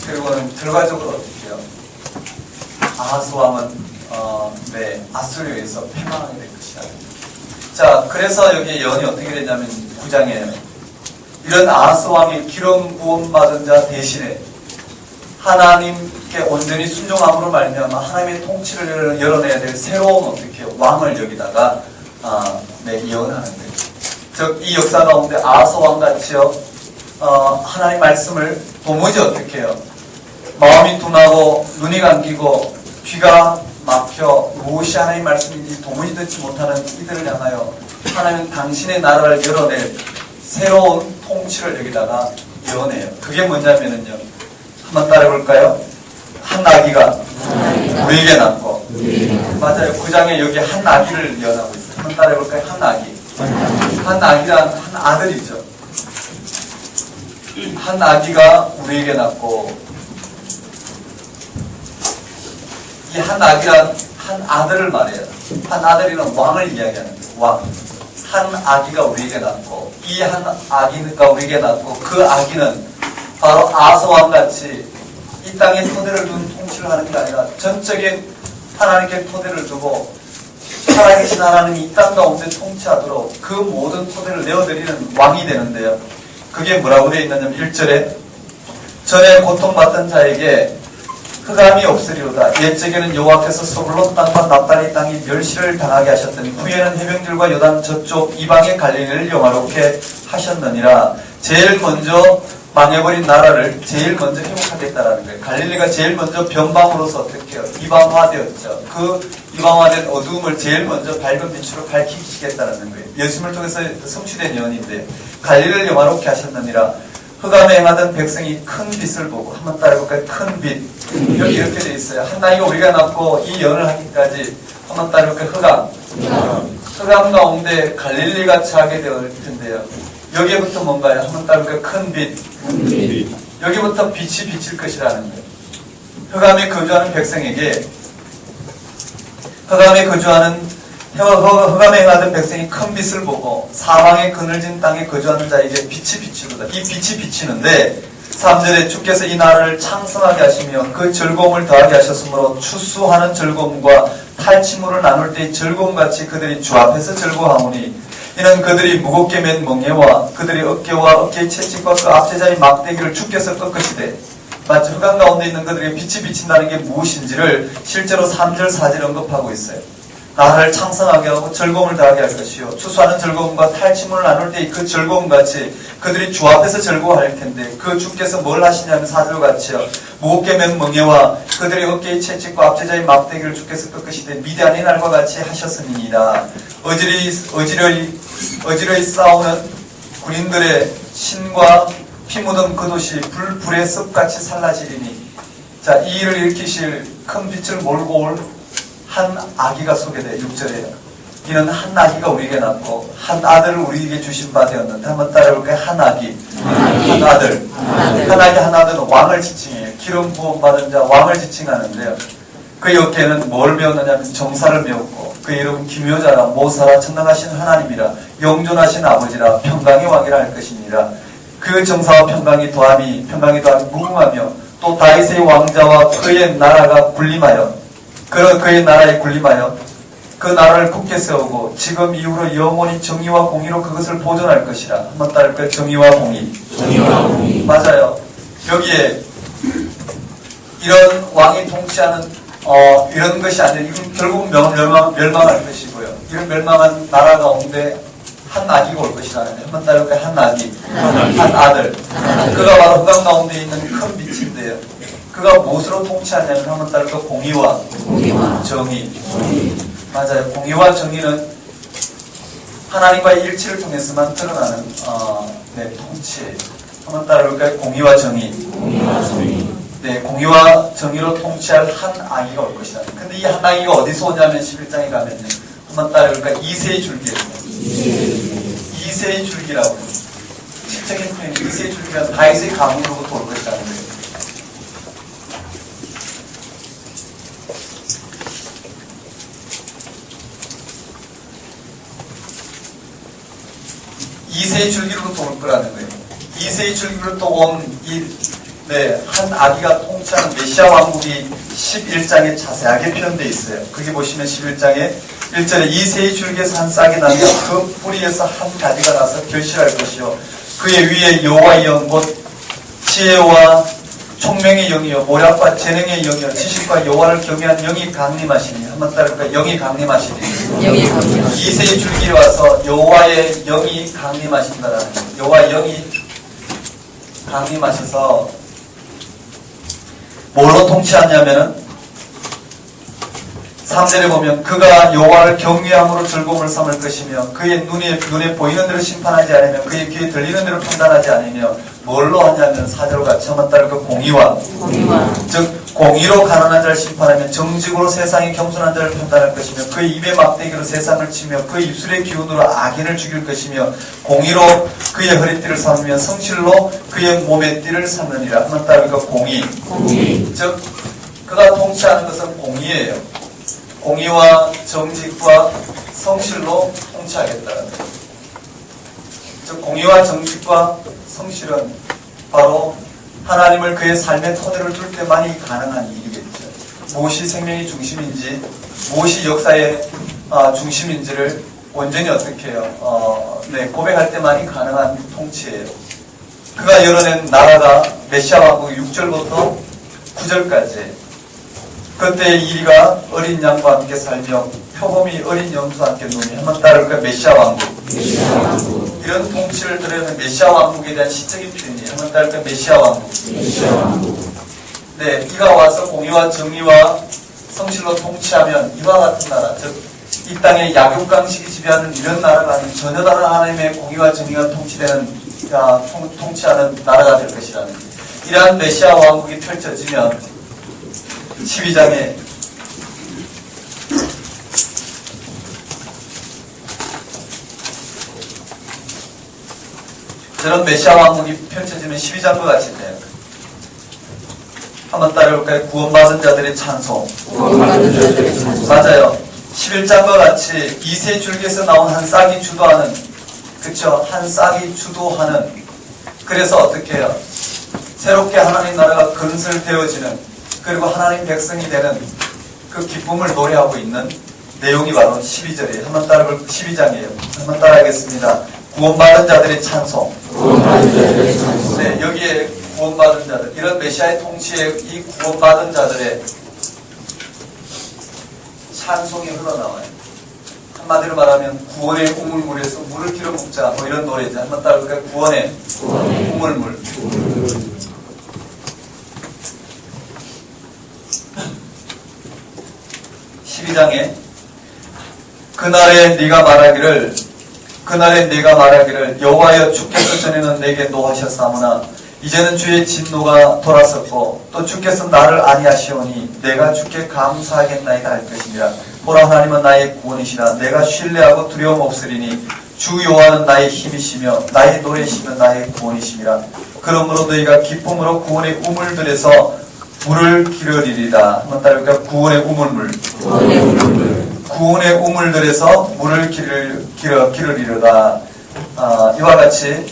그리고는 결과적으로 어떻게 해요? 아하스 왕은 아수르에서 패망하게 될 것이다. 자, 그래서 여기 예언이 어떻게 되냐면 9장에 이런 아하스 왕이 기름 부음 받은 자 대신에 하나님께 온전히 순종함으로 말미암아 하나님의 통치를 열어내야 될 새로운 어떻게 왕을 여기다가 예언하는 거예요. 즉 이 역사 가운데 아하스 왕 같이요 하나님 말씀을 도무지 어떻게 해요? 마음이 둔하고 눈이 감기고 귀가 막혀 무엇이 하나님 말씀인지 도무지 듣지 못하는 이들을 향하여 하나님은 당신의 나라를 열어낼 새로운 통치를 여기다가 예언해요. 그게 뭐냐면은요. 한번 따라해볼까요? 한 아기가 우리에게 낳고 맞아요. 9장에 여기 한 아기를 예언하고 있어요. 한번 따라해볼까요? 한 아기. 한 아기란 한 아들이죠. 한 아기가 우리에게 낳고 이 한 아기란 한 아들을 말해요. 한 아들이는 왕을 이야기하는 거예요. 왕. 한 아기가 우리에게 낳고 이 한 아기가 우리에게 낳고 그 아기는 바로 아하스 왕같이 이 땅에 토대를 둔 통치를 하는 게 아니라 전적인 하나님께 토대를 두고 살아계신 하나님이 이 땅 가운데 통치하도록 그 모든 토대를 내어드리는 왕이 되는데요. 그게 뭐라고 되어 있느냐면 1절에 전에 고통받던 자에게 흑암이 없으리로다. 옛적에는 여호와께서 서불론 땅과 납달리 땅이 멸시를 당하게 하셨더니 후에는 해병들과 요단 저쪽 이방의 갈릴리를 영화롭게 하셨느니라. 제일 먼저 망해버린 나라를 제일 먼저 회복하겠다라는 거예요. 갈릴리가 제일 먼저 변방으로서 어떻게 해요? 이방화되었죠. 그 이방화된 어두움을 제일 먼저 밝은 빛으로 밝히시겠다라는 거예요. 예수님을 통해서 성취된 예언인데 갈릴리를 영화롭게 하셨느니라. 흑암에 행하던 백성이 큰 빛을 보고 한번 따라해볼까요? 큰 빛. 여기 이렇게 되어 있어요. 한 나이가 우리가 낳고 이 예언을 어디까지? 한번 따라볼까요? 흑암. 흑암 가운데 갈릴리가 차게 될 텐데요. 여기에부터 뭔가요? 한번 따라볼까요? 큰 빛. 여기부터 빛이 비칠 것이라는 거예요. 흑암에 거주하는 백성에게 흑암에 행하던 백성이 큰 빛을 보고 사망의 그늘진 땅에 거주하는 자에게 빛이 비치도다. 이 빛이 비치는데 3절에 주께서 이 나라를 창성하게 하시며 그 즐거움을 더하게 하셨으므로 추수하는 즐거움과 탈취물을 나눌 때의 즐거움같이 그들이 주 앞에서 즐거워하오니 이는 그들이 무겁게 맨 멍에와 그들이 어깨와 어깨의 채찍과 그 압제자의 막대기를 주께서 꺾으시되 마치 흑암 가운데 있는 그들에게 빛이 비친다는 게 무엇인지를 실제로 3절 4절 언급하고 있어요. 나라를 창성하게 하고 즐거움을 더하게 할 것이요 추수하는 즐거움과 탈취물을 나눌 때 그 즐거움같이 그들이 주 앞에서 즐거워할 텐데 그 주께서 뭘 하시냐면 4절같이요 무겁게 맨 멍에와 그들의 어깨의 채찍과 압제자의 막대기를 주께서 꺾으시되 미디안의 날과 같이 하셨음이니라. 어지러이 싸우는 군인들의 신과 피 묻은 그 도시 불의 습같이 살라지리니. 자, 이 일을 일으키실 큰 빛을 몰고 올 한 아기가 소개돼요. 6절에요. 이는 한 아기가 우리에게 낳고 한 아들을 우리에게 주신 바 되었는데 한번 따라해볼까요? 한 아기, 한 아들. 한 아기, 한 아들은 왕을 지칭해요. 기름 부음 받은 자 왕을 지칭하는데요. 그의 어깨에는 뭘 메웠느냐면 정사를 메웠고 그의 이름은 기묘자라 모사라 전능하신 하나님이라 영존하신 아버지라 평강의 왕이라 할 것이니라. 그 정사와 평강이 더함이 무궁하며 또 다윗의 왕자와 그의 나라가 군림하여 그의 나라에 군림하여 그 나라를 굳게 세우고 지금 이후로 영원히 정의와 공의로 그것을 보존할 것이라. 한번 따를까요? 정의와 공의. 정의와 공의. 맞아요. 여기에 이런 왕이 통치하는 이런 것이 아니라 이건 결국 멸망할 것이고요. 이런 멸망한 나라 가운데 한 아기가 올 것이라는 거예요. 한번 따를까요? 한 아기. 한 아들. 그가 바로 흑암 가운데 있는 큰 빛인데요. 그가 무엇으로 통치하냐면 한번 따를까요? 공의와 정의. 맞아요. 공의와 정의는 하나님과의 일치를 통해서만 드러나는 통치예요. 한번 따라볼까요? 공의와 정의. 네, 공의와 정의로 통치할 한 아기가 올 것이다. 근데 이 한 아기가 어디서 오냐면 11장에 가면요. 한번 따라볼까요? 이새의 줄기예요. 이새의 줄기라고 해요. 실적인 표현, 이새의 줄기란 다윗의 가문으로부터 올 것이라는 거예요. 이새의 줄기로부터 올 거라는 거예요. 이새의 줄기로부터 온 한 아기가 통치하는 메시아 왕국이 11장에 자세하게 표현되어 있어요. 거기 보시면 11장에 1절에 이새의 줄기에서 한 싹이 나며 그 뿌리에서 한 가지가 나서 결실할 것이요 그의 위에 여호와의 영 곧 지혜와 총명의 영이요 모략과 재능의 영이요 지식과 여호와를 경외한 영이 강림하시니. 한번 따를까요? 영이 강림하시니. 이새의 줄기에 와서 여호와의 영이 강림하신다라는 거예요. 여호와의 영이 강림하셔서 뭘로 통치하냐면은 3절에 보면 그가 여호와를 경외함으로 즐거움을 삼을 것이며 그의 눈에 보이는 대로 심판하지 않으며 그의 귀에 들리는 대로 판단하지 않으며 뭘로 하냐면 4절 같이 한번 따를까 공의와 즉 공의로 가난한 자를 심판하며 정직으로 세상의 겸손한 자를 판단할 것이며 그의 입의 막대기로 세상을 치며 그의 입술의 기운으로 악인을 죽일 것이며 공의로 그의 허리띠를 삼으며 성실로 그의 몸의 띠를 삼느니라. 한번 따를까 공의. 즉 그가 통치하는 것은 공의예요. 공의와 정직과 성실로 통치하겠다는 거예요. 즉 공의와 정직과 성실은 바로 하나님을 그의 삶의 토대를 둘 때만이 가능한 일이겠죠. 무엇이 생명의 중심인지 무엇이 역사의 중심인지를 온전히 어떻게 해요? 고백할 때만이 가능한 통치예요. 그가 열어낸 나라가 메시아 왕국 6절부터 9절까지 그때 이리가 어린 양과 함께 살며 표범이 어린 염소와 함께 노니. 한번 따를까? 메시아 왕국. 이런 통치를 드러내는 메시아 왕국에 대한 시적인 표현이에요. 한번 따를까? 메시아 왕국. 네, 이가 와서 공의와 정의와 성실로 통치하면 이와 같은 나라, 즉 이 땅의 약육강식이 지배하는 이런 나라가 아닌 전혀 다른 하나님의 공의와 정의가 통치하는 나라가 될 것이라는 거예요. 이러한 메시아 왕국이 펼쳐지면 12장에 저런 메시아 왕국이 펼쳐지는 12장과 같이 돼요. 한번 따라해볼까요? 구원받은 자들의 찬송. 맞아요. 11장과 같이 이세 줄기에서 나온 한 싹이 주도하는, 그쵸? 한 싹이 주도하는, 그래서 어떻게 해요? 새롭게 하나님 나라가 건설되어지는, 그리고 하나님 백성이 되는 그 기쁨을 노래하고 있는 내용이 바로 12절이에요. 한번 따라볼 12장이에요. 한번 따라하겠습니다. 구원받은 자들의 찬송. 네, 여기에 구원받은 자들, 이런 메시아의 통치에 이 구원받은 자들의 찬송이 흘러나와요. 한마디로 말하면 구원의 우물물에서 물을 길어 먹자, 뭐 이런 노래죠. 한번 따라볼까요? 구원의 우물물. 12장에 그날에 네가 말하기를 여호와여 주께서 전에는 내게 노하셨사오나 이제는 주의 진노가 돌아섰고 또 주께서 나를 아니하시오니 내가 주께 감사하겠나이다 할 것이니라. 보라 하나님은 나의 구원이시라. 내가 신뢰하고 두려움 없으리니 주 여호와는 나의 힘이시며 나의 노래시며 나의 구원이시니라. 그러므로 너희가 기쁨으로 구원의 우물들에서 물을 기르리리다. 한번 따라해볼까요? 구원의 우물물. 구원의 우물들에서 물을 기르리로다. 이와 같이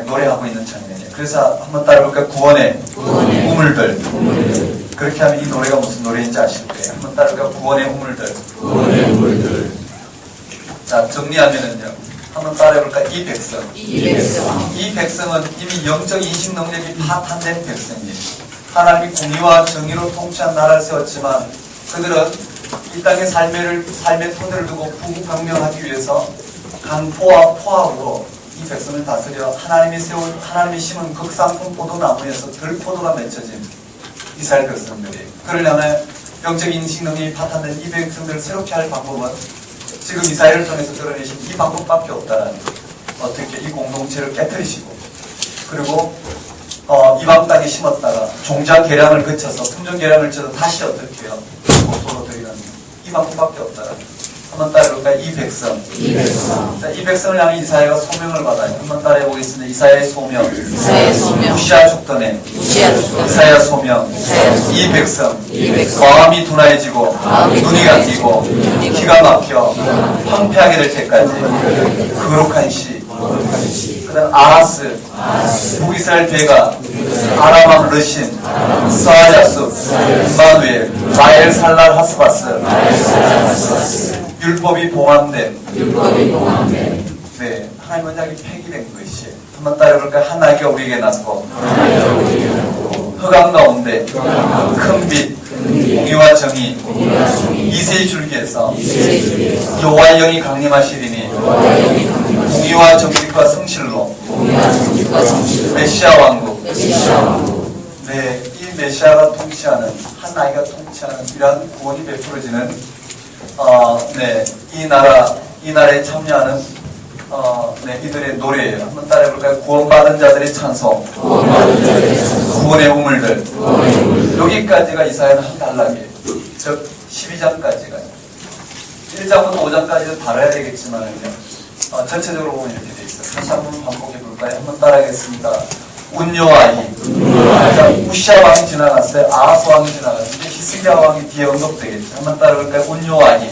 노래하고 있는 장면이에요. 그래서 한번 따라해볼까요? 구원의 우물들. 그렇게 하면 이 노래가 무슨 노래인지 아실 거예요. 한번 따라해볼까요? 구원의 우물들. 자, 정리하면은요. 한번 따라해볼까요? 이 백성은 이미 영적 인식 능력이 파탄된 백성이에요. 하나님이 공의와 정의로 통치한 나라를 세웠지만 그들은 이 땅의 삶의 토대를 두고 부국강명하기 위해서 강포와 포악으로 이 백성을 다스려 하나님이 심은 극상품 포도나무에서 들포도가 맺혀진 이스라엘 백성들이에요. 그러려면 영적 인식 능력이 파탄된 이 백성들을 새롭게 할 방법은 지금 이스라엘을 통해서 드러내신 이 방법밖에 없다라는 거예요. 어떻게 이 공동체를 깨뜨리시고 그리고 이방 땅에 심었다가 종자 개량을 거쳐서 품종 개량을 거쳐서 다시 어떻게 해요? 포도로 드리는 이 방법밖에 없다라는 거예요. 한번 따라해볼까요? 이 백성. 자, 이 백성을 향해 이사야가 소명을 받아요. 한번 따라해보겠습니다. 이사야의 소명. 우시아 죽더네. 이사야 소명. 이 백성. 마음이 둔화해지고 눈이 감기고 기가 막혀 황폐하게 될 때까지 거룩한 시. 그 다음 아하스, 북이스라엘 배가, 아람왕 르신, 스아야수, 임마누엘, 마엘살랄 하스바스, 율법이 봉함됨. 네, 하나님 언약이 폐기된 것이. 한번 따라해볼까요? 한 날개가 우리에게 났고 흑암 가운데 큰 빛, 공의와 정의, 이세의 줄기에서 여호와의 영이 강림하시리니 공의와 정직과 성실로 메시아 왕국. 네, 이 메시아가 통치하는, 한 아이가 통치하는 이러한 구원이 베풀어지는 네, 이 나라에 참여하는 네, 이들의 노래예요. 한번 따라해볼까요? 구원받은 자들의 찬송. 구원의 우물들. 여기까지가 이사야는 한 단락이에요. 즉 12장까지가. 1장부터 5장까지는 다뤄야 되겠지만은요. 전체적으로 보면 이렇게 돼 있어요. 다시 한번 반복해 볼까요? 한번 따라하겠습니다. 운요아히. 우시아 왕이 지나갔어요. 아하스 왕이 지나갔어요. 이제 히스기야 왕이 뒤에 언급되겠죠. 한번 따라볼까요? 운요아히.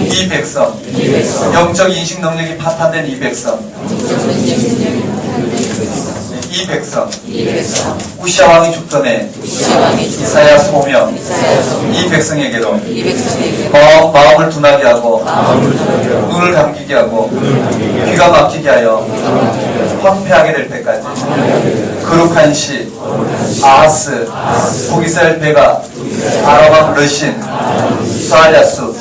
이 백성. 영적 인식 능력이 파탄된 이 백성. 이 백성. 우시아 왕이 죽더네. 이사야 소명. 이 백성에게로 마음을 둔하게 하고 눈을 감기게 하고 귀가 막히게 하여 황폐하게 될 때까지 거룩한 시 아하스, 북이스라엘 배가, 아람왕 르신, 스아야수,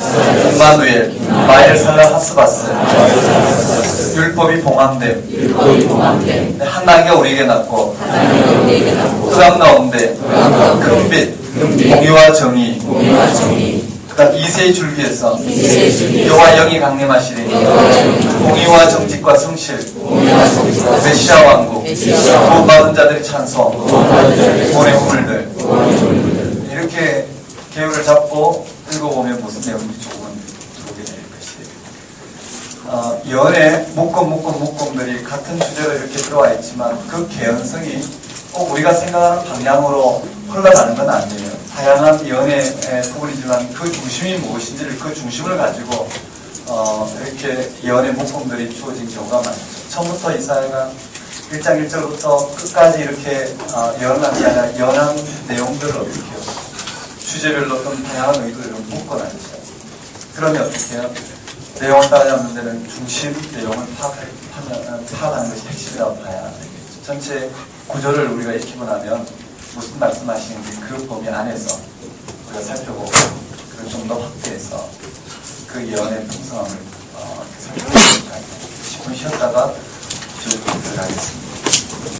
임마누엘, 마엘살랄 하스바스, 율법이 봉함됨. 한 날개가 우리에게 났고 흑암 가운데 큰 빛, 공의와 정의. 그다음 이세의 줄기에서 여호와 영이 강림하시리니 공의와 정직과 성실, 메시아 왕국, 구원받은 자들의 찬송, 구원의 우물들. 이렇게 계율을 잡고 읽어보면 무슨 내용인지 조금 들어오게 될 것이에요. 예언의 묶음들이 같은 주제로 이렇게 들어와 있지만 그 개연성이 꼭 우리가 생각하는 방향으로 흘러가는 건 아니에요. 다양한 예언의 부분이지만 그 중심이 무엇인지를 그 중심을 가지고 이렇게 예언의 묶음들이 주어진 경우가 많죠. 처음부터 이사야가 1장 1절부터 끝까지 이렇게 예언한 게 아니라 예언한 내용들을 어떻게 해요? 주제별로 어떤 다양한 의도를 묶어놨죠. 그러면 어떻게 해요? 내용을 따져보는 데는 중심 내용을 파악하는 것이 핵심이라고 봐야 되겠죠. 전체 구조를 우리가 익히고 나면 무슨 말씀하시는지 그 범위 안에서 우리가 살펴보고 그걸 좀 더 확대해서 그 예언의 풍성함을 살펴보니까 10분 쉬었다가 쭉 들어가겠습니다.